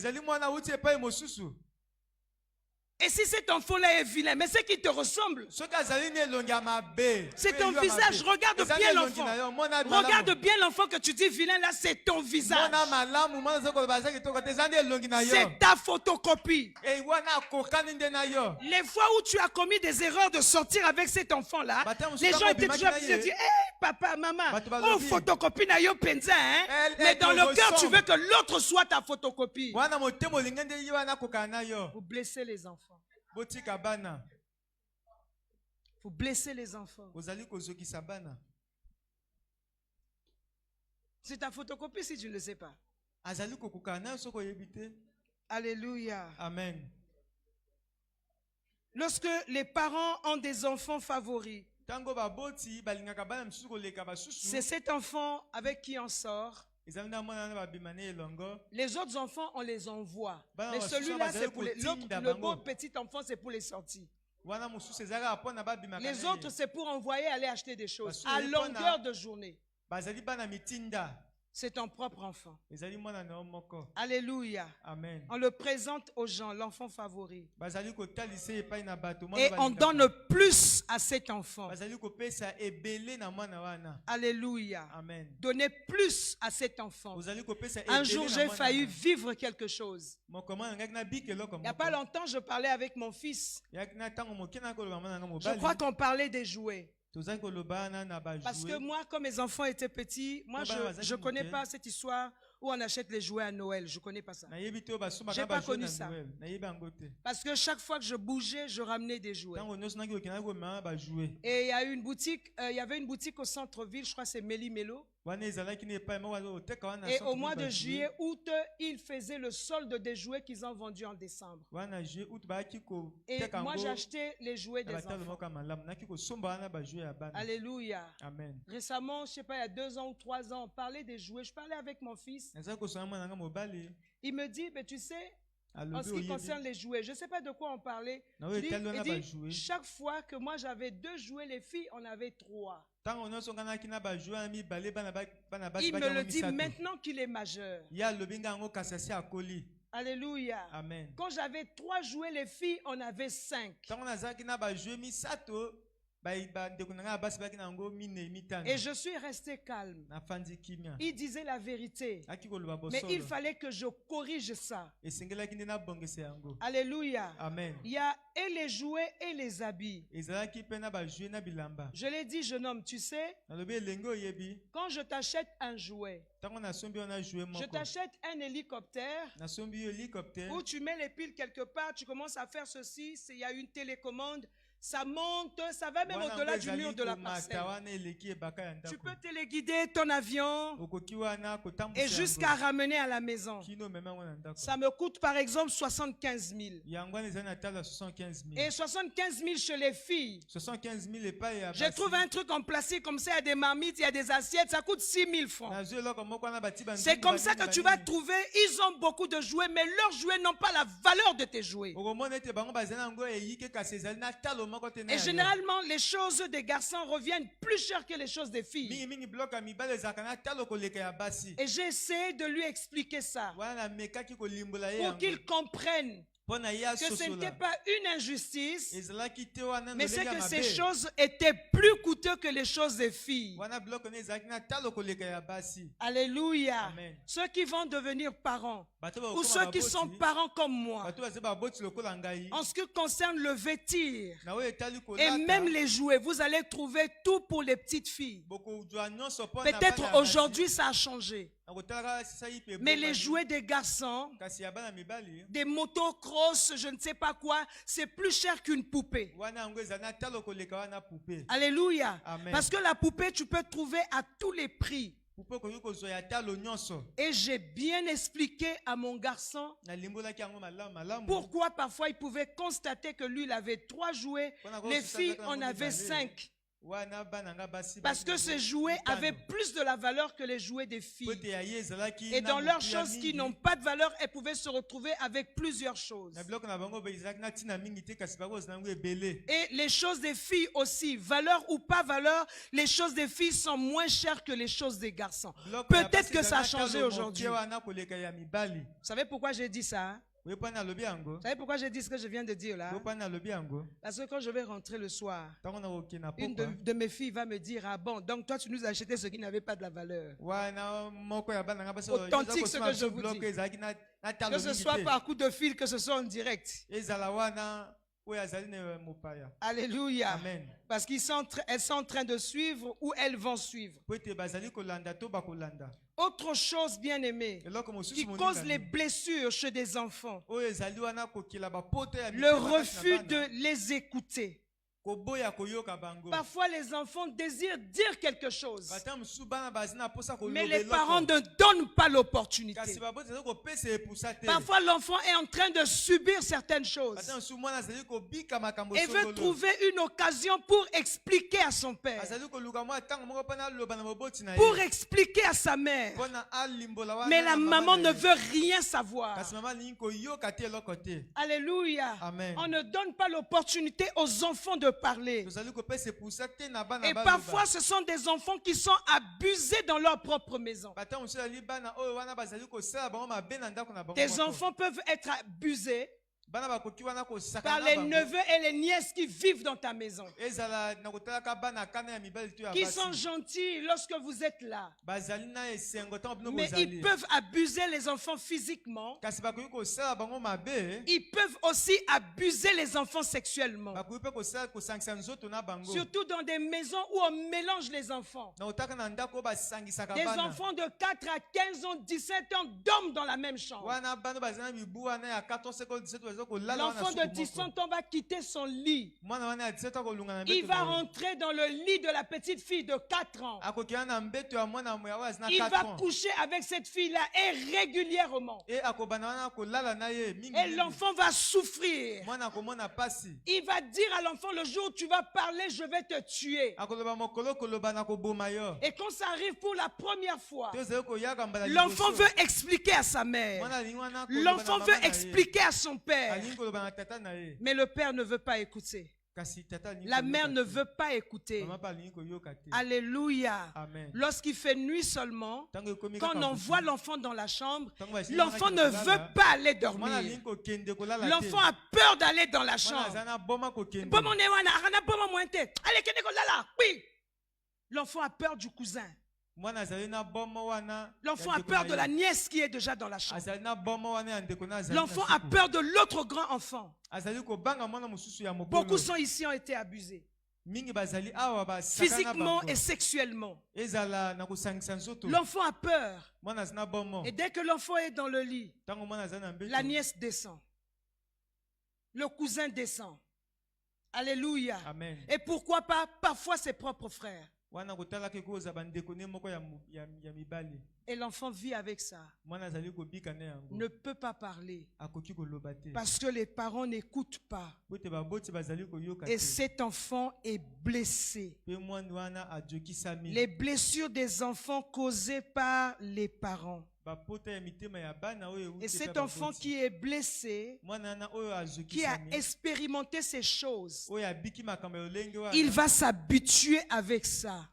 Et si cet enfant-là est vilain, mais c'est qui te ressemble? C'est ton visage. Regarde bien l'enfant. Regarde bien l'enfant que tu dis vilain, là, c'est ton visage. C'est ta photocopie. Les fois où tu as commis des erreurs de sortir avec cet enfant-là, les gens étaient toujours à dire, hey, papa, maman, oh, photocopie na yo penza, hein? Mais dans le cœur, tu veux que l'autre soit ta photocopie. Vous blessez les enfants. Vous blessez les enfants. C'est ta photocopie si tu ne le sais pas. Alléluia. Amen. Lorsque les parents ont des enfants favoris, c'est cet enfant avec qui on sort. Les autres enfants, on les envoie. Mais celui-là, c'est pour le beau petit enfant, c'est pour les sorties. Les autres, c'est pour envoyer aller acheter des choses à longueur de journée. C'est ton propre enfant. Alléluia. Amen. On le présente aux gens, l'enfant favori. Et on donne plus à cet enfant. Alléluia. Amen. Donnez plus à cet enfant. Un jour, j'ai failli vivre quelque chose. Il n'y a pas longtemps, je parlais avec mon fils. Je crois qu'on parlait des jouets. Parce que moi, quand mes enfants étaient petits, moi, je ne connais pas cette histoire où on achète les jouets à Noël. Je ne connais pas ça. Je n'ai pas connu ça. Parce que chaque fois que je bougeais, je ramenais des jouets. Et il y a une boutique, il y avait une boutique au centre-ville, je crois que c'est Méli Mélo. Et au mois de juillet, août, ils faisaient le solde des jouets qu'ils ont vendus en décembre. Et moi, j'ai acheté les jouets des enfants. Alléluia. Amen. Récemment, je ne sais pas, il y a 2 ans ou 3 ans, on parlait des jouets. Je parlais avec mon fils. Il me dit, mais tu sais, en ce qui concerne les jouets, je ne sais pas de quoi on parlait. Il dit, chaque fois que moi j'avais 2 jouets, les filles en avaient 3. Il me le dit maintenant qu'il est majeur. Alléluia. Amen. Quand j'avais 3 jouets, les filles en avaient 5. Et je suis resté calme. Il disait la vérité. Mais il fallait que je corrige ça. Alléluia. Amen. Il y a et les jouets et les habits. Je l'ai dit, jeune homme, tu sais, quand je t'achète un jouet, je t'achète un hélicoptère où tu mets les piles quelque part, tu commences à faire ceci, il y a une télécommande. Ça monte, ça va même au-delà du mur de la parcelle. Tu peux téléguider ton avion et jusqu'à ramener à la maison. Ça me coûte par exemple 75 000. Et 75 000 chez les filles. Je trouve un truc en plastique comme ça, il y a des marmites, il y a des assiettes, ça coûte 6 000 francs. C'est comme ça que tu vas trouver, ils ont beaucoup de jouets, mais leurs jouets n'ont pas la valeur de tes jouets. Et généralement, les choses des garçons reviennent plus chères que les choses des filles. Et j'ai essayé de lui expliquer ça pour qu'il comprenne que ce n'était pas une injustice, mais c'est que ces choses étaient plus coûteuses que les choses des filles. Alléluia. Amen. Ceux qui vont devenir parents, ou ceux qui sont parents comme moi, en ce qui concerne le vêtir et même les jouets, vous allez trouver tout pour les petites filles. Peut-être aujourd'hui ça a changé. Mais les jouets des garçons, des motocross, je ne sais pas quoi, c'est plus cher qu'une poupée. Alléluia. Amen. Parce que la poupée, tu peux trouver à tous les prix. Et j'ai bien expliqué à mon garçon pourquoi parfois il pouvait constater que lui, il avait 3 jouets, les filles en avaient 5. Parce que ces jouets avaient plus de la valeur que les jouets des filles. Et dans leurs choses qui n'ont pas de valeur, elles pouvaient se retrouver avec plusieurs choses. Et les choses des filles aussi, valeur ou pas valeur, les choses des filles sont moins chères que les choses des garçons. Peut-être que ça a changé aujourd'hui. Vous savez pourquoi j'ai dit ça? Vous savez pourquoi j'ai dit ce que je viens de dire là? Parce que quand je vais rentrer le soir, une de mes filles va me dire: ah bon, donc toi tu nous as acheté ce qui n'avait pas de la valeur. Authentique ce que je vous dis. Que ce soit par coup de fil, que ce soit en direct. Alléluia. Amen. Parce qu'elles sont en train de suivre ou elles vont suivre. Autre chose, bien aimé, qui cause les blessures chez des enfants, le refus de les écouter. Parfois, les enfants désirent dire quelque chose, mais les parents ne donnent pas l'opportunité. Parfois, l'enfant est en train de subir certaines choses et veut trouver une occasion pour expliquer à son père, pour expliquer à sa mère. Mais la maman ne veut rien savoir. Alléluia. Amen. On ne donne pas l'opportunité aux enfants de parler. Et parfois ce sont des enfants qui sont abusés dans leur propre maison. Des enfants peuvent être abusés par les neveux et les nièces qui vivent dans ta maison, qui sont gentils lorsque vous êtes là, mais ils peuvent abuser les enfants physiquement. Ils peuvent aussi abuser les enfants sexuellement, surtout dans des maisons où on mélange les enfants. Des enfants de 4 à 15 ans, 17 ans dorment dans la même chambre. L'enfant de 17 ans va quitter son lit. Il va rentrer dans le lit de la petite fille de 4 ans. Il va coucher avec cette fille-là et régulièrement. Et l'enfant va souffrir. Il va dire à l'enfant: le jour où tu vas parler, je vais te tuer. Et quand ça arrive pour la première fois, l'enfant veut expliquer à sa mère. L'enfant veut expliquer à son père. Mais le père ne veut pas écouter. La mère ne veut pas écouter. Alléluia. Lorsqu'il fait nuit seulement, quand on envoie l'enfant dans la chambre, l'enfant ne veut pas aller dormir. L'enfant a peur d'aller dans la chambre. L'enfant a peur du cousin. L'enfant a peur de la nièce qui est déjà dans la chambre. L'enfant a peur de l'autre grand enfant. Beaucoup sont ici ont été abusés, physiquement et sexuellement. L'enfant a peur. Et dès que l'enfant est dans le lit, la nièce descend. Le cousin descend. Alléluia. Amen. Et pourquoi pas parfois ses propres frères. Et l'enfant vit avec ça. Ne peut pas parler parce que les parents n'écoutent pas. Et cet enfant est blessé. Les blessures des enfants causées par les parents. Et cet enfant qui est blessé, qui a expérimenté ces choses, il va s'habituer avec ça.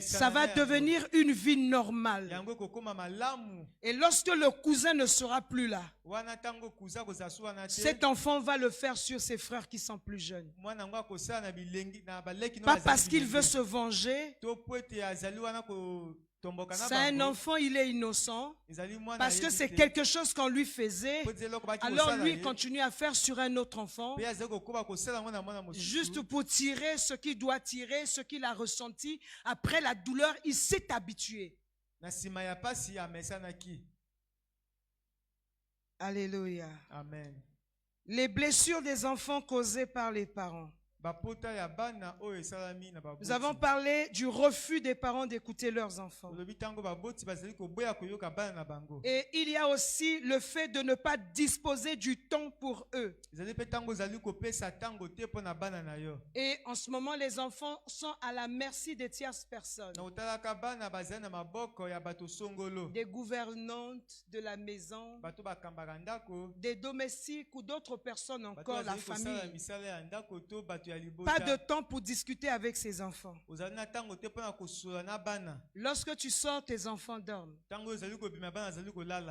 Ça va devenir une vie normale. Et lorsque le cousin ne sera plus là, cet enfant va le faire sur ses frères qui sont plus jeunes. Pas parce qu'il veut se venger. C'est un enfant, il est innocent parce que c'est quelque chose qu'on lui faisait. Alors lui il continue à faire sur un autre enfant, juste pour tirer ce qu'il doit tirer, ce qu'il a ressenti. Après la douleur, il s'est habitué. Alléluia. Amen. Les blessures des enfants causées par les parents. Nous avons parlé du refus des parents d'écouter leurs enfants. Et il y a aussi le fait de ne pas disposer du temps pour eux. Et en ce moment, les enfants sont à la merci des tierces personnes, des gouvernantes de la maison, des domestiques ou d'autres personnes encore, la famille. Pas de temps pour discuter avec ses enfants. Lorsque tu sors, tes enfants dorment.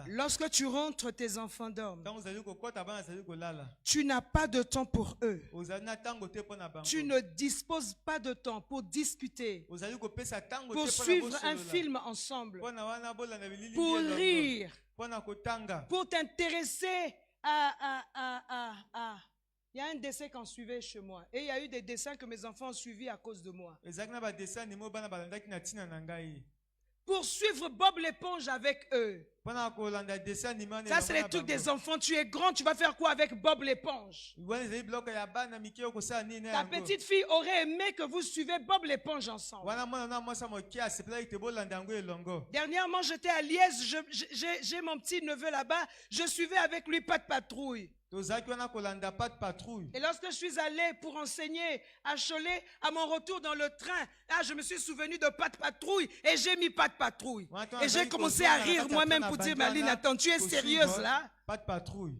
Lorsque tu rentres, tes enfants dorment. Tu n'as pas de temps pour eux. Tu ne disposes pas de temps pour discuter, pour suivre un film ensemble, pour rire, pour t'intéresser à... Il y a un dessin qu'on suivait chez moi. Et il y a eu des dessins que mes enfants ont suivis à cause de moi. Pour suivre Bob l'éponge avec eux. Ça, c'est les trucs des enfants. Tu es grand, tu vas faire quoi avec Bob l'éponge? Ta petite fille aurait aimé que vous suivez Bob l'éponge ensemble. Dernièrement, j'étais à Liège. J'ai mon petit neveu là-bas. Je suivais avec lui Pat Patrouille. Et lorsque je suis allé pour enseigner à Cholet, à mon retour dans le train, je me suis souvenu de Pat Patrouille et j'ai mis Pat Patrouille. Et j'ai commencé à rire moi-même pour dire, Maline, attends, tu es sérieuse là? Pat Patrouille.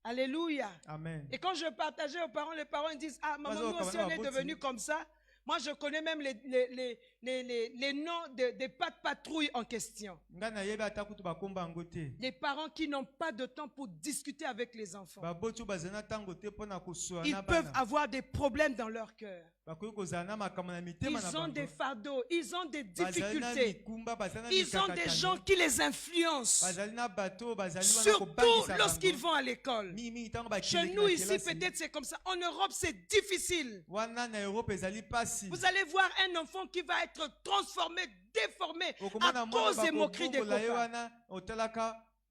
Alléluia. Amen. Et quand je partageais aux parents, les parents disent, ah maman, nous aussi on est devenus comme ça. Moi, je connais même les noms des Pat Patrouilles en question. Des parents qui n'ont pas de temps pour discuter avec les enfants. Ils peuvent avoir des problèmes dans leur cœur. Ils ont des fardeaux, ils ont des difficultés. Ils ont des gens qui les influencent. Surtout lorsqu'ils vont à l'école. Chez nous ici, peut-être c'est comme ça. En Europe, c'est difficile. Vous allez voir un enfant qui va être transformé, déformé à cause des moqueries des copains.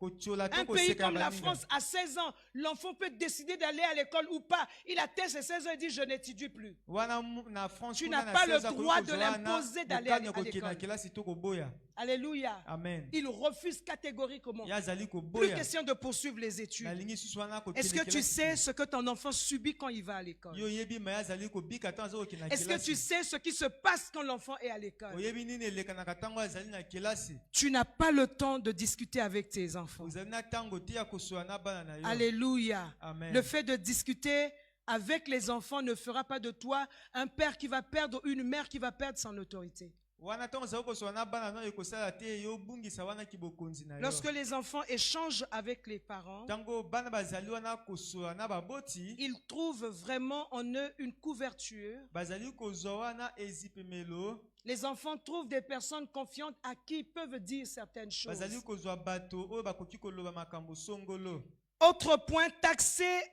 Un pays comme la France, à 16 ans, l'enfant peut décider d'aller à l'école ou pas. Il atteint ses 16 ans et dit je n'étudie plus. Tu n'as pas le droit de l'imposer d'aller à l'école. Alléluia. Amen. Il refuse catégoriquement. Plus question de poursuivre les études. Est-ce que tu sais ce que ton enfant subit quand il va à l'école? Est-ce que tu sais ce qui se passe quand l'enfant est à l'école? Tu n'as pas le temps de discuter avec tes enfants. Alléluia. Amen. Le fait de discuter avec les enfants ne fera pas de toi un père qui va perdre, une mère qui va perdre son autorité. Lorsque les enfants échangent avec les parents, ils trouvent vraiment en eux une couverture. Les enfants trouvent des personnes confiantes à qui ils peuvent dire certaines choses. Autre point, taxer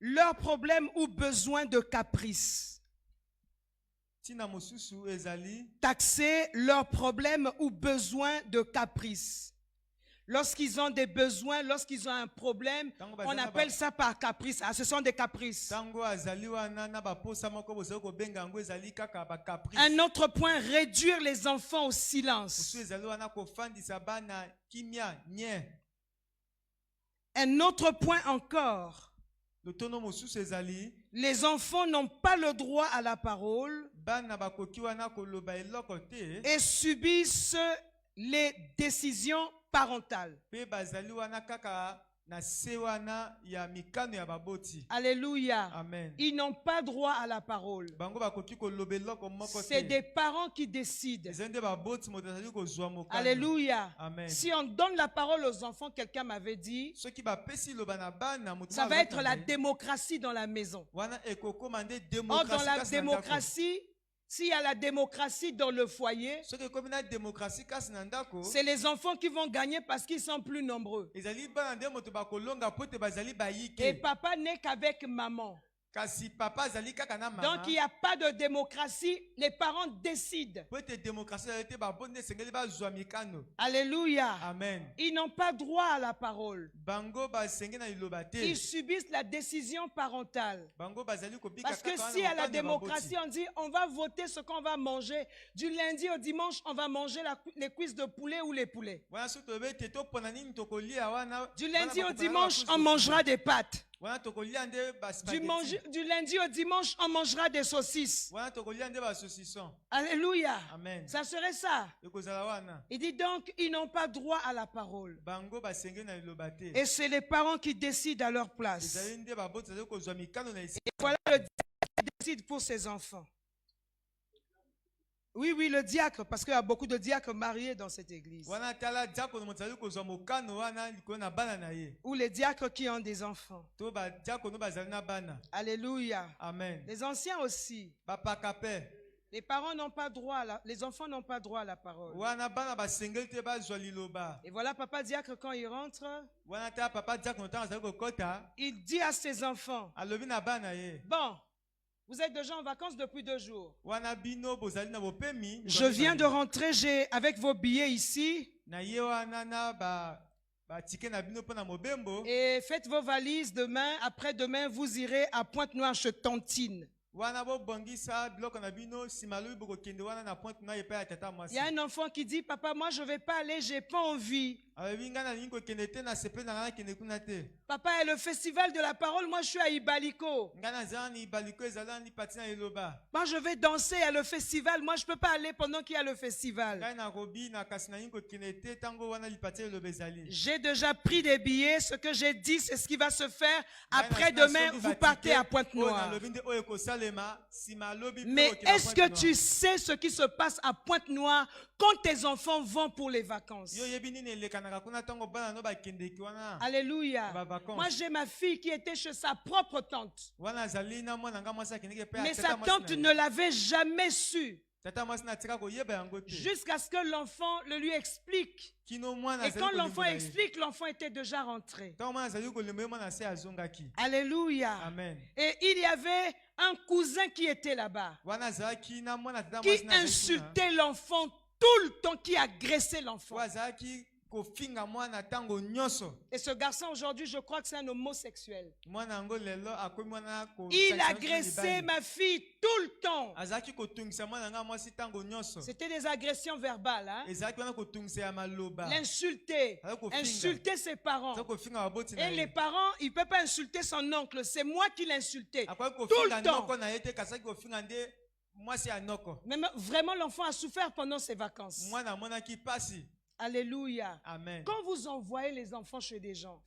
leurs problèmes ou besoins de caprice. Taxer leurs problèmes ou besoins de caprice. Lorsqu'ils ont des besoins, lorsqu'ils ont un problème, on appelle ça par caprice. Ah, ce sont des caprices. Un autre point, réduire les enfants au silence. Un autre point encore. Les enfants n'ont pas le droit à la parole et subissent les décisions parentales. Alléluia. Amen. Ils n'ont pas droit à la parole. C'est des parents qui décident. Alléluia. Amen. Si on donne la parole aux enfants, quelqu'un m'avait dit, ça va être la démocratie dans la maison. Or, dans la démocratie, s'il y a la démocratie dans le foyer, c'est les enfants qui vont gagner parce qu'ils sont plus nombreux. Et papa n'est qu'avec maman. Donc il n'y a pas de démocratie, les parents décident. Alléluia. Amen. Ils n'ont pas droit à la parole. Ils subissent la décision parentale. Parce que si à la démocratie on dit on va voter ce qu'on va manger, du lundi au dimanche on va manger les cuisses de poulet ou les poulets. Du lundi au dimanche on mangera des pâtes. Du lundi au dimanche, on mangera des saucisses. Alléluia. Amen. Ça serait ça. Il dit donc, ils n'ont pas droit à la parole. Et c'est les parents qui décident à leur place. Et voilà le diacre qui décide pour ses enfants. Oui, oui, le diacre, parce qu'il y a beaucoup de diacres mariés dans cette église. Ou les diacres qui ont des enfants. Alléluia. Amen. Les anciens aussi. Les parents n'ont pas droit, les enfants n'ont pas droit à la parole. Et voilà papa diacre quand il rentre, il dit à ses enfants, bon, vous êtes déjà en vacances depuis 2 jours. Je viens de rentrer, j'ai avec vos billets ici. Et faites vos valises demain. Après-demain, vous irez à Pointe-Noire chez Tantine. Il y a un enfant qui dit, papa, moi je ne vais pas aller, j'ai pas envie. Papa, est le festival de la parole, moi je suis à Ibaliko. Moi je vais danser à le festival, moi je ne peux pas aller pendant qu'il y a le festival. J'ai déjà pris des billets, ce que j'ai dit c'est ce qui va se faire. Après-demain, vous partez à Pointe-Noire. Mais est-ce que tu sais ce qui se passe à Pointe-Noire quand tes enfants vont pour les vacances? Alléluia. Moi j'ai ma fille qui était chez sa propre tante. Mais sa tante ne l'avait jamais su. Jusqu'à ce que l'enfant le lui explique. Et quand l'enfant explique, l'enfant était déjà rentré. Alléluia. Amen. Et il y avait un cousin qui était là-bas, qui insultait l'enfant tout le temps, qui agressait l'enfant. Et ce garçon aujourd'hui, je crois que c'est un homosexuel. Il agressait ma fille tout le temps. C'était des agressions verbales. Hein? L'insulter, insulter ses parents. Et les parents, il ne peuvent pas insulter son oncle. C'est moi qui l'insultais tout le temps. Mais vraiment, l'enfant a souffert pendant ses vacances. Alléluia. Amen. Quand vous envoyez les enfants chez des gens,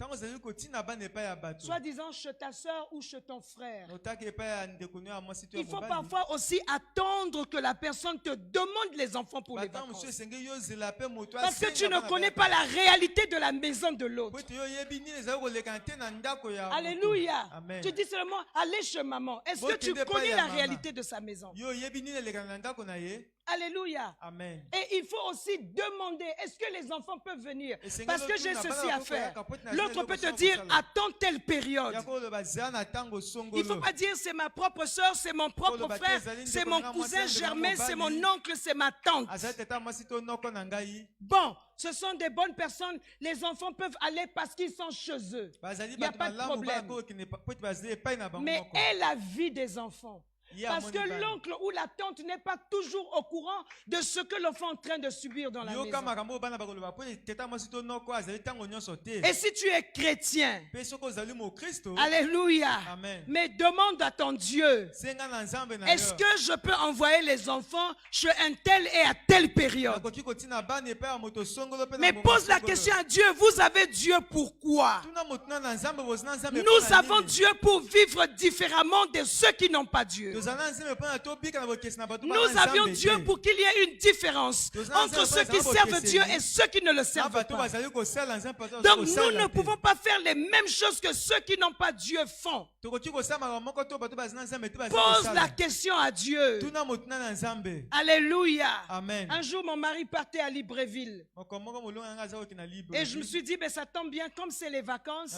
soit disant chez ta soeur ou chez ton frère, il faut parfois aussi attendre que la personne te demande les enfants pour les vacances. Parce que tu ne connais pas la réalité de la maison de l'autre. Alléluia. Amen. Tu dis seulement, allez chez maman. Est-ce que tu connais la réalité de sa maison? Alléluia. Amen. Et il faut aussi demander, est-ce que les enfants peuvent venir? Parce que j'ai ceci à faire. L'autre peut te dire, attends telle période. Il ne faut pas dire, c'est ma propre soeur, c'est mon propre frère, c'est mon cousin Germain, c'est mon oncle, c'est ma tante. Bon, ce sont des bonnes personnes. Les enfants peuvent aller parce qu'ils sont chez eux. Il n'y a pas de problème. Mais est la vie des enfants? Parce que l'oncle ou la tante n'est pas toujours au courant de ce que l'enfant est en train de subir dans la maison. Et si tu es chrétien, alléluia, Amen. Mais demande à ton Dieu, est-ce que je peux envoyer les enfants chez un tel et à telle période? Mais pose la question à Dieu, vous avez Dieu pourquoi? Nous avons Dieu pour vivre différemment de ceux qui n'ont pas Dieu. Nous avions Dieu pour qu'il y ait une différence entre ceux qui servent Dieu et ceux qui ne le servent pas. Donc nous ne pouvons pas faire les mêmes choses que ceux qui n'ont pas Dieu font. Pose la question à Dieu. Alléluia. Amen. Un jour, mon mari partait à Libreville. Et je me suis dit, ça tombe bien, comme c'est les vacances,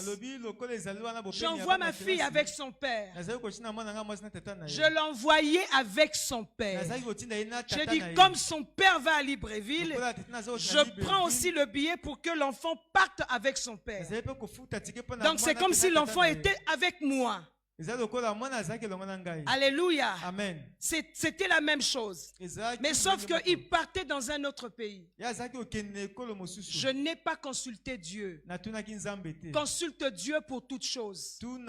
j'envoie ma fille avec son père. Je l'envoyais avec son père. J'ai dit, comme son père va à Libreville, je prends aussi le billet pour que l'enfant parte avec son père. Donc c'est comme si l'enfant était avec moi. Alléluia. Amen. C'était la même chose. Mais sauf qu'il partait dans un autre pays. Je n'ai pas consulté Dieu. Consulte Dieu pour toutes choses. Ton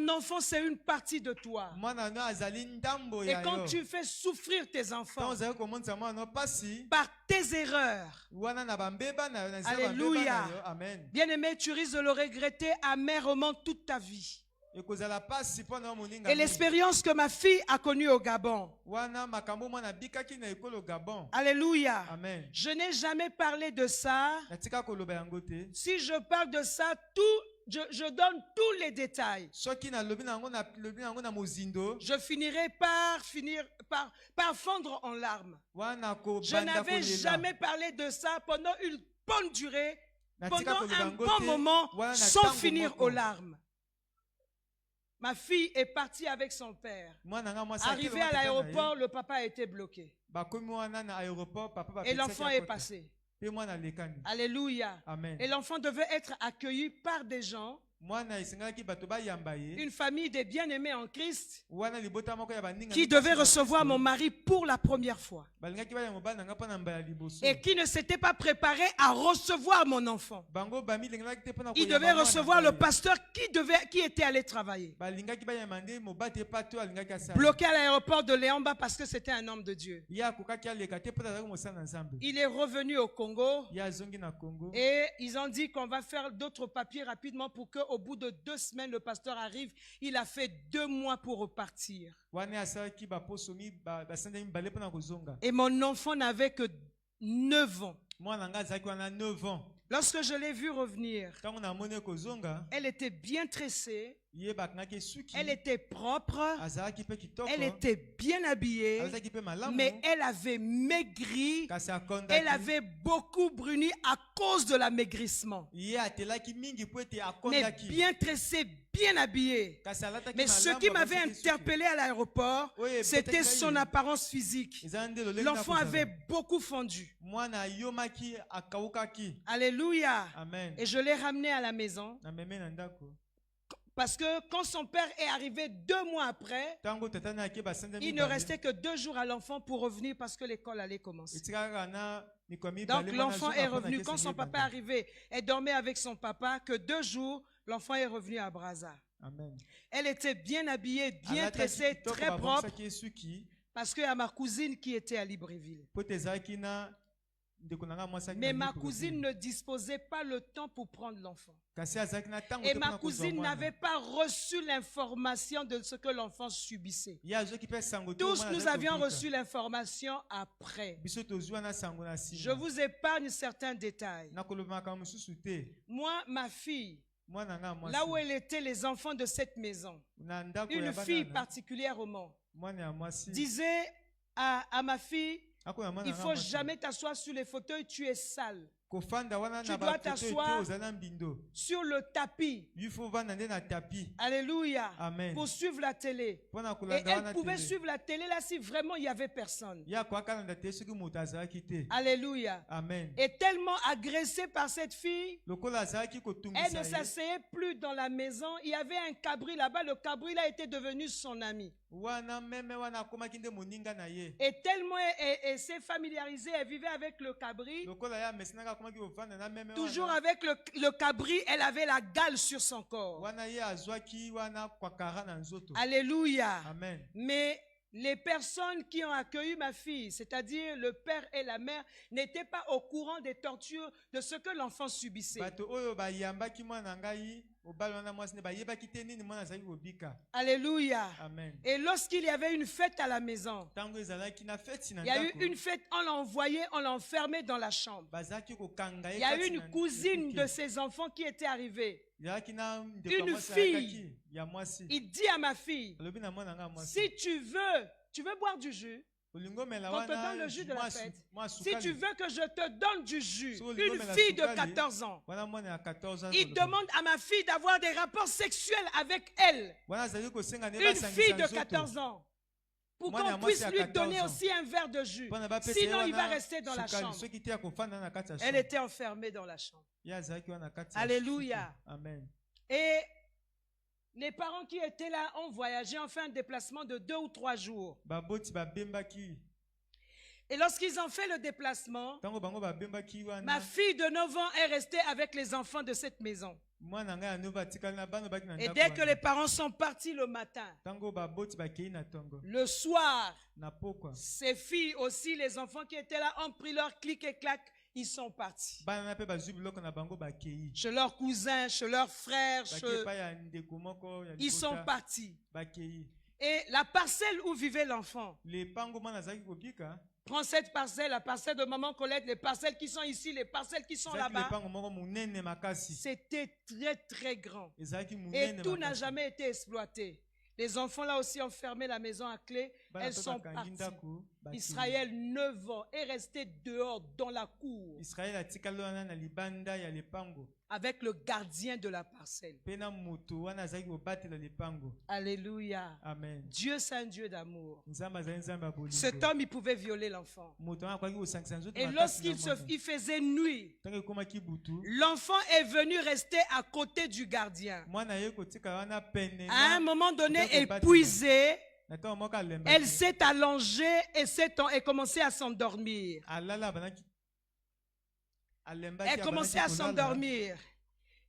enfant, c'est une partie de toi. Et quand tu fais souffrir tes enfants par tes erreurs, alléluia. Bien-aimé, tu risques de le regretter amèrement toute ta vie. Et l'expérience que ma fille a connue au Gabon. Alléluia. Amen. Je n'ai jamais parlé de ça. Si je parle de ça, je donne tous les détails. Je finirai par fondre en larmes. Je n'avais jamais parlé de ça pendant une bonne durée, pendant un bon moment, sans finir aux larmes. Ma fille est partie avec son père. Arrivé à l'aéroport, le papa a été bloqué. Et l'enfant est passé. Alléluia. Amen. Et l'enfant devait être accueilli par des gens. Une famille des bien-aimés en Christ qui devait recevoir mon mari pour la première fois et qui ne s'était pas préparé à recevoir mon enfant. Il devait recevoir le pasteur qui était allé travailler. Bloqué à l'aéroport de Léamba parce que c'était un homme de Dieu. Il est revenu au Congo et ils ont dit qu'on va faire d'autres papiers rapidement pour qu'au bout de 2 semaines, le pasteur arrive. Il a fait 2 mois pour repartir. Et mon enfant n'avait que 9 ans. Lorsque je l'ai vu revenir, elle était bien tressée. Elle était propre. Elle était bien habillée. Mais elle avait maigri. Elle avait beaucoup bruni à cause de l'amaigrissement. Mais bien tressée, bien habillée. Mais ce qui m'avait interpellé à l'aéroport, c'était son apparence physique. L'enfant avait beaucoup fondu. Alléluia. Amen. Et je l'ai ramené à la maison. Parce que quand son père est arrivé 2 mois après, il ne restait que 2 jours à l'enfant pour revenir parce que l'école allait commencer. Donc l'enfant est revenu. Quand son papa est arrivé, elle dormait avec son papa, que 2 jours, l'enfant est revenu à Brazza. Amen. Elle était bien habillée, bien tressée, très propre. Parce qu'il y a ma cousine qui était à Libreville. Mais ma cousine ne disposait pas le temps pour prendre l'enfant. Et ma cousine n'avait pas reçu l'information de ce que l'enfant subissait. Tous nous avions reçu l'information après. Je vous épargne certains détails. Moi, ma fille, là où elle était, les enfants de cette maison, une fille particulièrement, disait à ma fille, il ne faut jamais t'asseoir sur les fauteuils, tu es sale. Tu dois t'asseoir sur le tapis. Alléluia. Amen. Pour suivre la télé. Et elle pouvait suivre la télé là si vraiment il n'y avait personne. Alléluia. Amen. Et tellement agressée par cette fille, elle ne s'asseyait plus dans la maison. Il y avait un cabri là-bas. Le cabri là était devenu son ami. Et tellement elle s'est familiarisée, elle vivait avec le cabri. Toujours avec le cabri, elle avait la gale sur son corps. Alléluia. Amen. Mais les personnes qui ont accueilli ma fille, c'est-à-dire le père et la mère, n'étaient pas au courant des tortures de ce que l'enfant subissait. Alléluia. Amen. Et lorsqu'il y avait une fête à la maison, il y a eu une fête, on l'a envoyé, on l'a enfermé dans la chambre. Il y a eu une cousine de ses enfants qui était arrivée. une fille, il dit à ma fille, si tu veux boire du jus, on te donne le jus de la fête. Si tu veux que je te donne du jus, une fille de 14 ans, il demande à ma fille d'avoir des rapports sexuels avec elle. Une fille de 14 ans. Pour qu'on puisse lui donner aussi un verre de jus. Sinon, il va rester dans la chambre. Elle était enfermée dans la chambre. Alléluia. Amen. Et les parents qui étaient là ont voyagé, ont fait un déplacement de 2 ou 3 jours. Et lorsqu'ils ont fait le déplacement, ma fille de 9 ans est restée avec les enfants de cette maison. Et dès que les parents sont partis le matin, le soir, ces filles aussi, les enfants qui étaient là, ont pris leur clic et clac. Ils sont partis. Chez leurs cousins, chez leurs frères, ils sont partis. Et la parcelle où vivait l'enfant, prends cette parcelle, la parcelle de maman Colette, les parcelles qui sont ici, les parcelles qui sont là-bas. C'était très très grand. Et tout n'a jamais été exploité. Les enfants là aussi ont fermé la maison à clé. Elles sont parties. Israël, 9 ans, est resté dehors dans la cour avec le gardien de la parcelle. Alléluia. Amen. Dieu, c'est un Dieu d'amour. Cet homme, il pouvait violer l'enfant. Et lorsqu'il faisait nuit, l'enfant est venu rester à côté du gardien. À un moment donné, épuisé, elle s'est allongée et commençait à s'endormir. Elle commençait à s'endormir.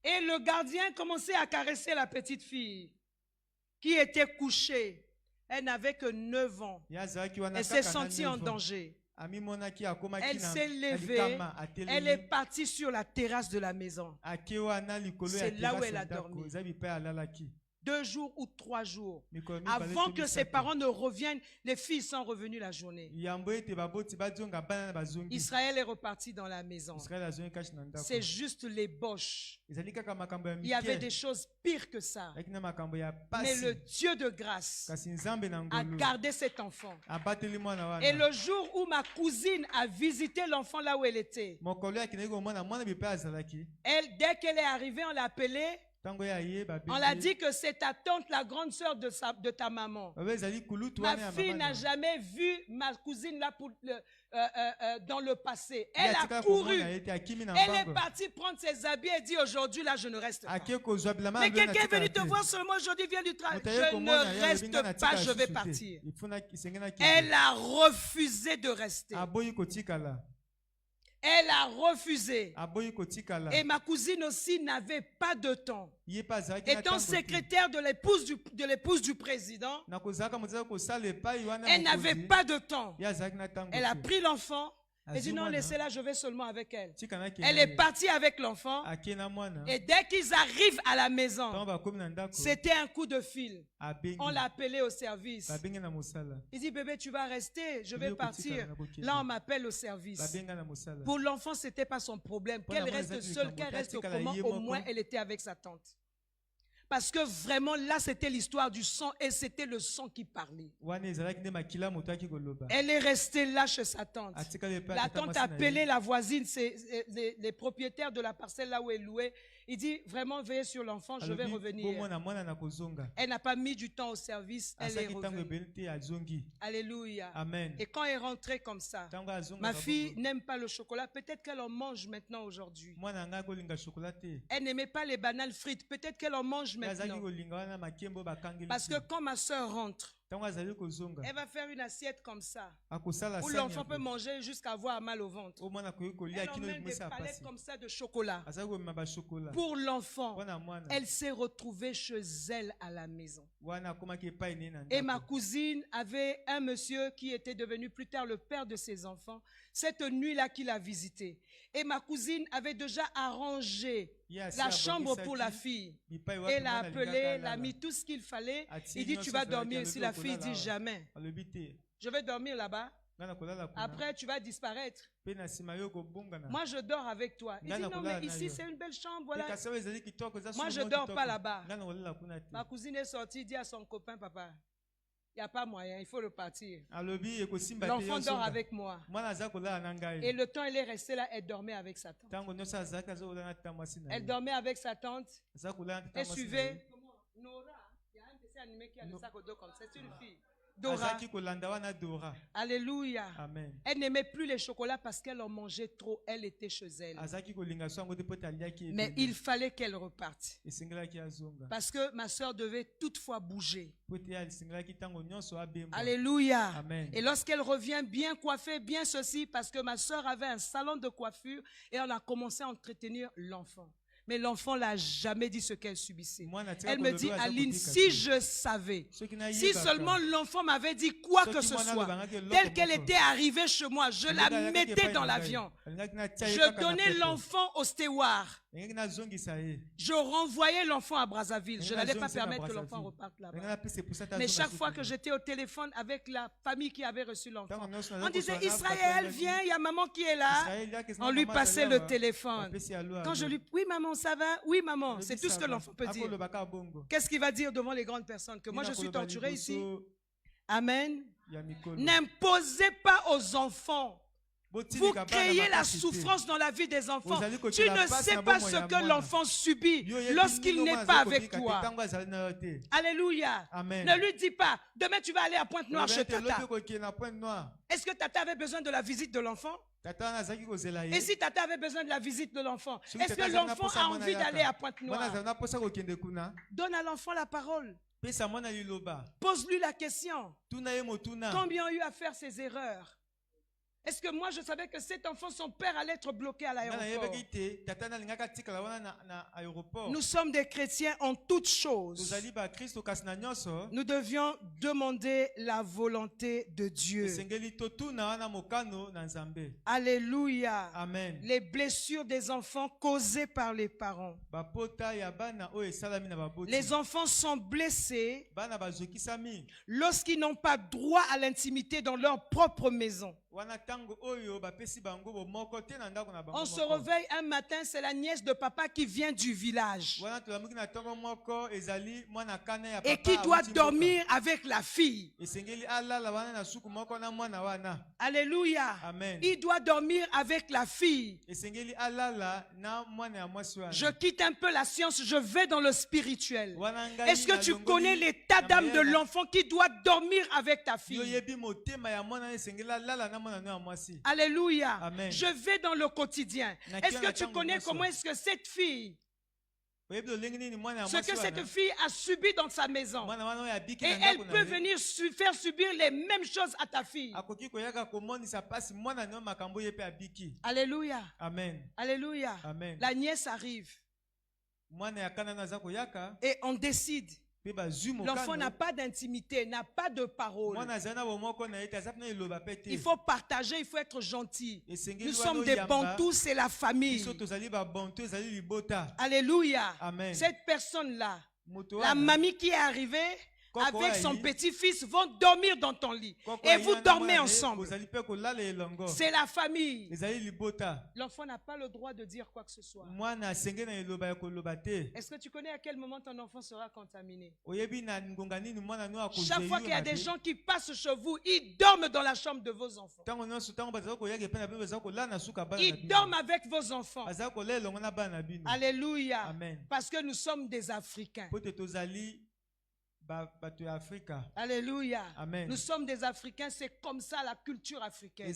Et le gardien commençait à caresser la petite fille qui était couchée. Elle n'avait que 9 ans. Elle s'est sentie en danger. Elle s'est levée. Elle est partie sur la terrasse de la maison. C'est là où elle a dormi. 2 jours ou 3 jours. Avant que ses parents ne reviennent, les filles sont revenues la journée. Israël est reparti dans la maison. C'est juste l'ébauche. Il y avait des choses pires que ça. Mais le Dieu de grâce a gardé cet enfant. Et le jour où ma cousine a visité l'enfant là où elle était, dès qu'elle est arrivée, on l'a appelée. On l'a dit que c'est ta tante, la grande sœur de ta maman. Ma fille n'a jamais vu ma cousine là dans le passé. Elle a couru. Elle est partie prendre ses habits et dit aujourd'hui là je ne reste pas. Mais quelqu'un est venu te voir seulement aujourd'hui, vient du travail. Je ne reste pas, je vais partir. Elle a refusé de rester. Elle a refusé. Et ma cousine aussi n'avait pas de temps. Étant secrétaire de l'épouse du président, elle n'avait pas de temps. Elle a pris l'enfant. Elle dit non, laissez-la, je vais seulement avec elle. Elle est partie avec l'enfant. Et dès qu'ils arrivent à la maison, c'était un coup de fil. On l'a appelé au service. Il dit bébé, tu vas rester, je vais partir. Là, on m'appelle au service. Pour l'enfant, ce n'était pas son problème. Qu'elle reste seule, qu'elle reste comment, au moins elle était avec sa tante. Parce que vraiment, là, c'était l'histoire du sang et c'était le sang qui parlait. Elle est restée là chez sa tante. La tante a appelé la voisine, les propriétaires de la parcelle là où elle louait. Il dit, vraiment, veillez sur l'enfant, je vais revenir. Elle n'a pas mis du temps au service, elle est revenue. Alléluia. Amen. Et quand elle est rentrée comme ça, ma fille n'aime pas le chocolat. Peut-être qu'elle en mange maintenant aujourd'hui. Elle n'aimait pas les bananes frites. Peut-être qu'elle en mange maintenant. Parce que quand ma soeur rentre, elle va faire une assiette comme ça, où l'enfant peut manger jusqu'à avoir mal au ventre. Elle emmène des palettes comme ça de chocolat. Pour l'enfant, elle s'est retrouvée chez elle à la maison. Et ma cousine avait un monsieur qui était devenu plus tard le père de ses enfants. Cette nuit-là qu'il a visité. Et ma cousine avait déjà arrangé la chambre pour la fille. Elle l'a appelé, elle a mis tout ce qu'il fallait. Il dit, tu vas dormir ici. La fille dit, jamais. Je vais dormir là-bas. Après, tu vas disparaître. Moi, je dors avec toi. Il dit non, mais ici, c'est une belle chambre. Voilà. Moi, je ne dors pas là-bas. Ma cousine est sortie, dit à son copain, papa, il n'y a pas moyen, il faut repartir. L'enfant dort avec moi. Et le temps, elle est restée là, elle dormait avec sa tante. Elle dormait avec sa tante. Elle suivait. Nora, il y a un dessin animé qui a le sac au dos comme ça. C'est une fille. Dora. Alléluia. Amen. Elle n'aimait plus les chocolats parce qu'elle en mangeait trop. Elle était chez elle. Mais il fallait qu'elle reparte. Parce que ma soeur devait toutefois bouger. Alléluia. Amen. Et lorsqu'elle revient bien coiffée, bien ceci, parce que ma soeur avait un salon de coiffure et on a commencé à entretenir l'enfant. Mais l'enfant n'a jamais dit ce qu'elle subissait. Elle me dit, Aline, si je savais, si seulement l'enfant m'avait dit quoi que ce soit, telle qu'elle était arrivée chez moi, je la mettais dans l'avion. Je donnais l'enfant au steward. Je renvoyais l'enfant à Brazzaville. Je n'allais pas permettre que l'enfant reparte là-bas. Mais chaque fois que j'étais au téléphone avec la famille qui avait reçu l'enfant, on disait, Israël, viens, il y a maman qui est là. On lui passait le téléphone. Quand je lui... Oui, maman, ça va? Oui, maman. C'est tout ce que l'enfant peut dire. Qu'est-ce qu'il va dire devant les grandes personnes? Que moi, je suis torturé ici? Amen. N'imposez pas aux enfants. Vous créez la souffrance dans la vie des enfants. Tu ne sais pas ce que l'enfant subit lorsqu'il n'est pas avec toi. Alléluia. Amen. Ne lui dis pas, demain tu vas aller à Pointe-Noire chez Tata. Est-ce que Tata avait besoin de la visite de l'enfant? Et si Tata avait besoin de la visite de l'enfant, est-ce que l'enfant a envie d'aller à Pointe-Noire? Donne à l'enfant la parole. Pose-lui la question. Combien ont eu à faire ces erreurs? Est-ce que moi je savais que cet enfant, son père allait être bloqué à l'aéroport? Nous sommes des chrétiens en toutes choses. Nous devions demander la volonté de Dieu. Alléluia. Amen. Les blessures des enfants causées par les parents. Les enfants sont blessés lorsqu'ils n'ont pas droit à l'intimité dans leur propre maison. On se réveille un matin, c'est la nièce de papa qui vient du village et qui doit dormir avec la fille. Alléluia. Amen. Il doit dormir avec la fille. Je quitte un peu la science, je vais dans le spirituel. Est-ce que tu connais l'état d'âme de l'enfant qui doit dormir avec ta fille? Alléluia. Amen. Je vais dans le quotidien. Est-ce que tu connais comment est-ce que cette fille, ce que cette fille a subi dans sa maison, et elle peut venir faire subir les mêmes choses à ta fille? Alléluia. Amen. Alléluia. Amen. La nièce arrive et on décide. L'enfant n'a pas d'intimité, n'a pas de parole. Il faut partager, il faut être gentil. Nous sommes des bantous, c'est la famille. Alléluia. Amen. Cette personne-là, la mamie qui est arrivée avec son petit-fils vont dormir dans ton lit. Et vous dormez ensemble. C'est la famille. L'enfant n'a pas le droit de dire quoi que ce soit. Est-ce que tu connais à quel moment ton enfant sera contaminé? Chaque fois qu'il y a des gens qui passent chez vous, ils dorment dans la chambre de vos enfants. Ils dorment avec vos enfants. Alléluia. Amen. Parce que nous sommes des Africains. Alléluia. Amen. Nous sommes des Africains, c'est comme ça la culture africaine.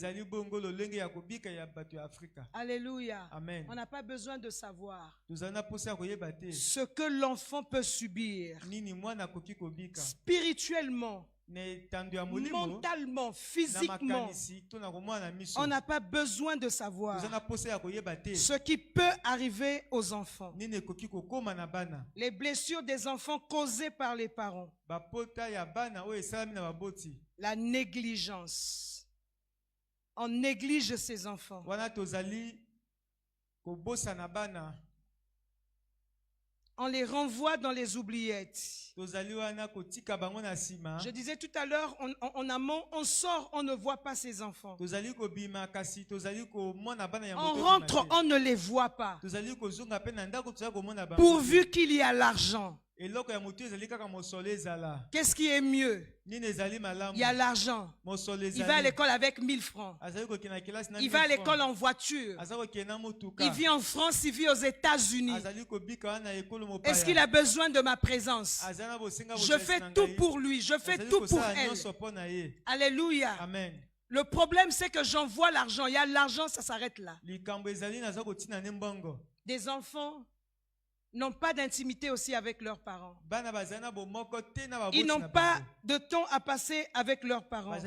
Alléluia. Amen. On n'a pas besoin de savoir ce que l'enfant peut subir spirituellement, mentalement, physiquement. On n'a pas besoin de savoir ce qui peut arriver aux enfants. Les blessures des enfants causées par les parents. La négligence. On néglige ses enfants. On les renvoie dans les oubliettes. Je disais tout à l'heure, en amont, on sort, on ne voit pas ses enfants. On rentre, on ne les voit pas. Pourvu qu'il y a l'argent. Qu'est-ce qui est mieux? Il y a l'argent. Il va à l'école avec 1000 francs. Il va à l'école en voiture. Il vit en France, il vit aux États-Unis. Est-ce qu'il a besoin de ma présence? Je fais tout pour lui. Je fais tout pour elle. Alléluia. Amen. Le problème, c'est que j'envoie l'argent. Il y a l'argent, ça s'arrête là. Des enfants n'ont pas d'intimité aussi avec leurs parents. Ils n'ont pas de temps à passer avec leurs parents.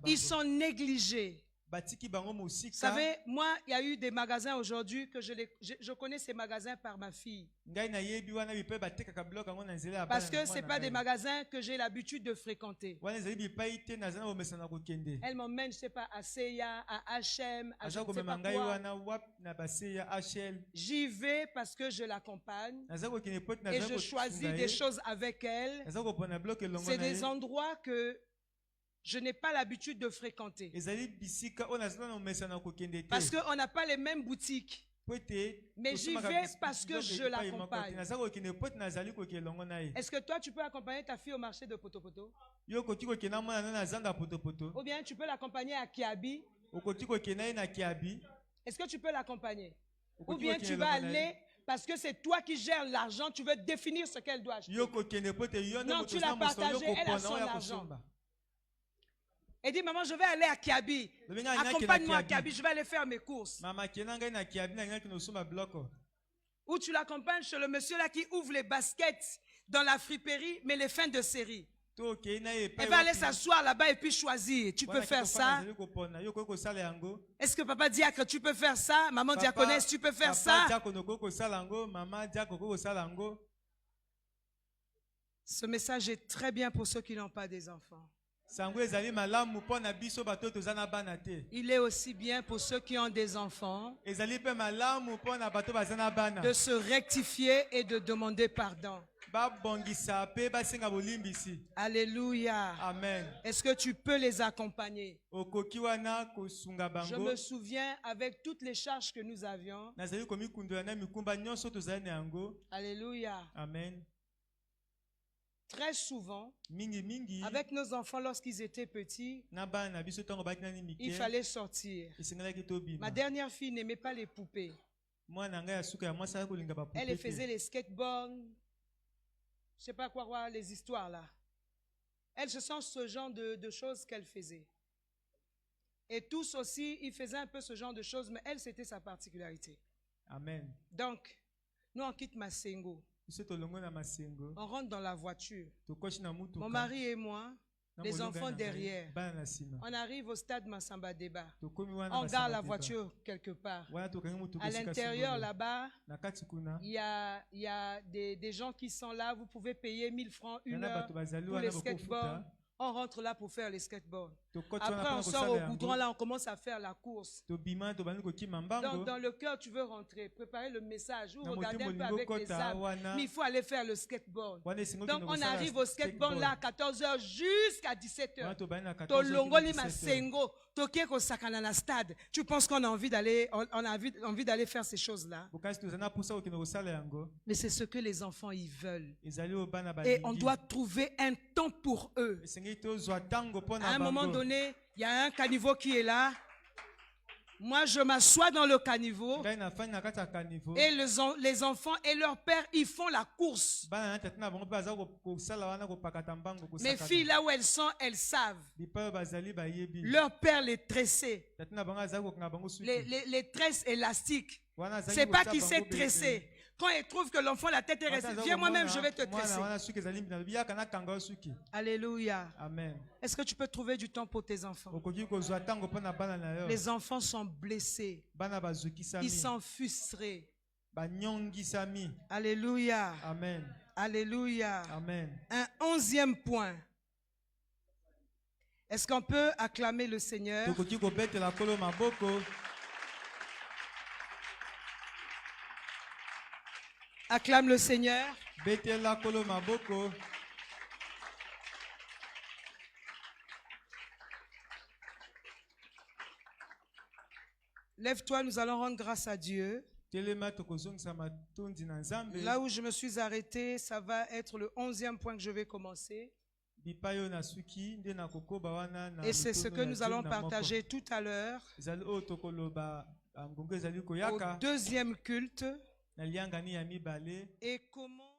Ils sont négligés. Vous savez, moi, il y a eu des magasins aujourd'hui que je connais ces magasins par ma fille. Parce que ce n'est pas des magasins que j'ai l'habitude de fréquenter. Elle m'emmène, je ne sais pas, à Seiya, à H&M, à je ne sais pas quoi. J'y vais parce que je l'accompagne et je choisis des choses avec elle. C'est des endroits que je n'ai pas l'habitude de fréquenter. Parce qu'on n'a pas les mêmes boutiques. Mais j'y vais parce que je l'accompagne. Est-ce que toi, tu peux accompagner ta fille au marché de Potopoto? Ou bien tu peux l'accompagner à Kiabi? Est-ce que tu peux l'accompagner? Ou bien tu vas aller parce que c'est toi qui gères l'argent, tu veux définir ce qu'elle doit acheter. Non, tu l'as partagé, elle a son argent. Elle dit, maman, je vais aller à Kiabi. Accompagne-moi à Kiabi, je vais aller faire mes courses. Ou tu l'accompagnes chez le monsieur là qui ouvre les baskets dans la friperie, mais les fins de série. Elle va aller s'asseoir là-bas et puis choisir. Tu peux faire ça. Est-ce que papa diacre, tu peux faire ça? Maman diaconesse, tu peux faire ça? Ce message est très bien pour ceux qui n'ont pas des enfants. Il est aussi bien pour ceux qui ont des enfants de se rectifier et de demander pardon. Alléluia. Amen. Est-ce que tu peux les accompagner? Je me souviens avec toutes les charges que nous avions. Alléluia. Amen. Très souvent, avec nos enfants lorsqu'ils étaient petits, il fallait sortir. Ma dernière fille n'aimait pas les poupées. Elle faisait les skateboards, je ne sais pas quoi, les histoires là. Elle se sent ce genre de choses qu'elle faisait. Et tous aussi, ils faisaient un peu ce genre de choses, mais elle, c'était sa particularité. Amen. Donc, nous, on quitte Masengo. On rentre dans la voiture. Mon mari et moi, les enfants derrière. On arrive au stade Massamba Deba. On garde la voiture quelque part. À l'intérieur, là-bas, il y a des gens qui sont là. Vous pouvez payer 1000 francs une heure pour les skateboards. On rentre là pour faire les skateboards. Après, on sort au goudron, là, on commence à faire la course. Dans le cœur, tu veux rentrer, préparer le message ou regarder un peu avec les âmes. Mais il faut aller faire le skateboard. Donc, on arrive au skateboard là à 14h jusqu'à 17h. Tolongoli Masengo, Tokieko Sakana na stade. Tu penses qu'on a envie d'aller faire ces choses-là? Mais c'est ce que les enfants ils veulent. Et on doit trouver un temps pour eux. À un moment donné, il y a un caniveau qui est là. Moi, je m'assois dans le caniveau. Et les enfants et leur père, ils font la course. Mes filles, là où elles sont, elles savent. Leur père les tressait. Les tresses élastiques. C'est pas qu'il s'est tressé. Quand il trouve que l'enfant, la tête est restée, viens moi-même, je vais te tresser. Alléluia. Amen. Est-ce que tu peux trouver du temps pour tes enfants? Les enfants sont blessés. Ils sont frustrés. Alléluia. Amen. Alléluia. Amen. Un 11e point. Est-ce qu'on peut acclamer le Seigneur? Acclame le Seigneur. Lève-toi, nous allons rendre grâce à Dieu. Là où je me suis arrêté, ça va être le 11e point que je vais commencer. Et c'est ce que nous allons partager tout à l'heure au deuxième culte. Et comment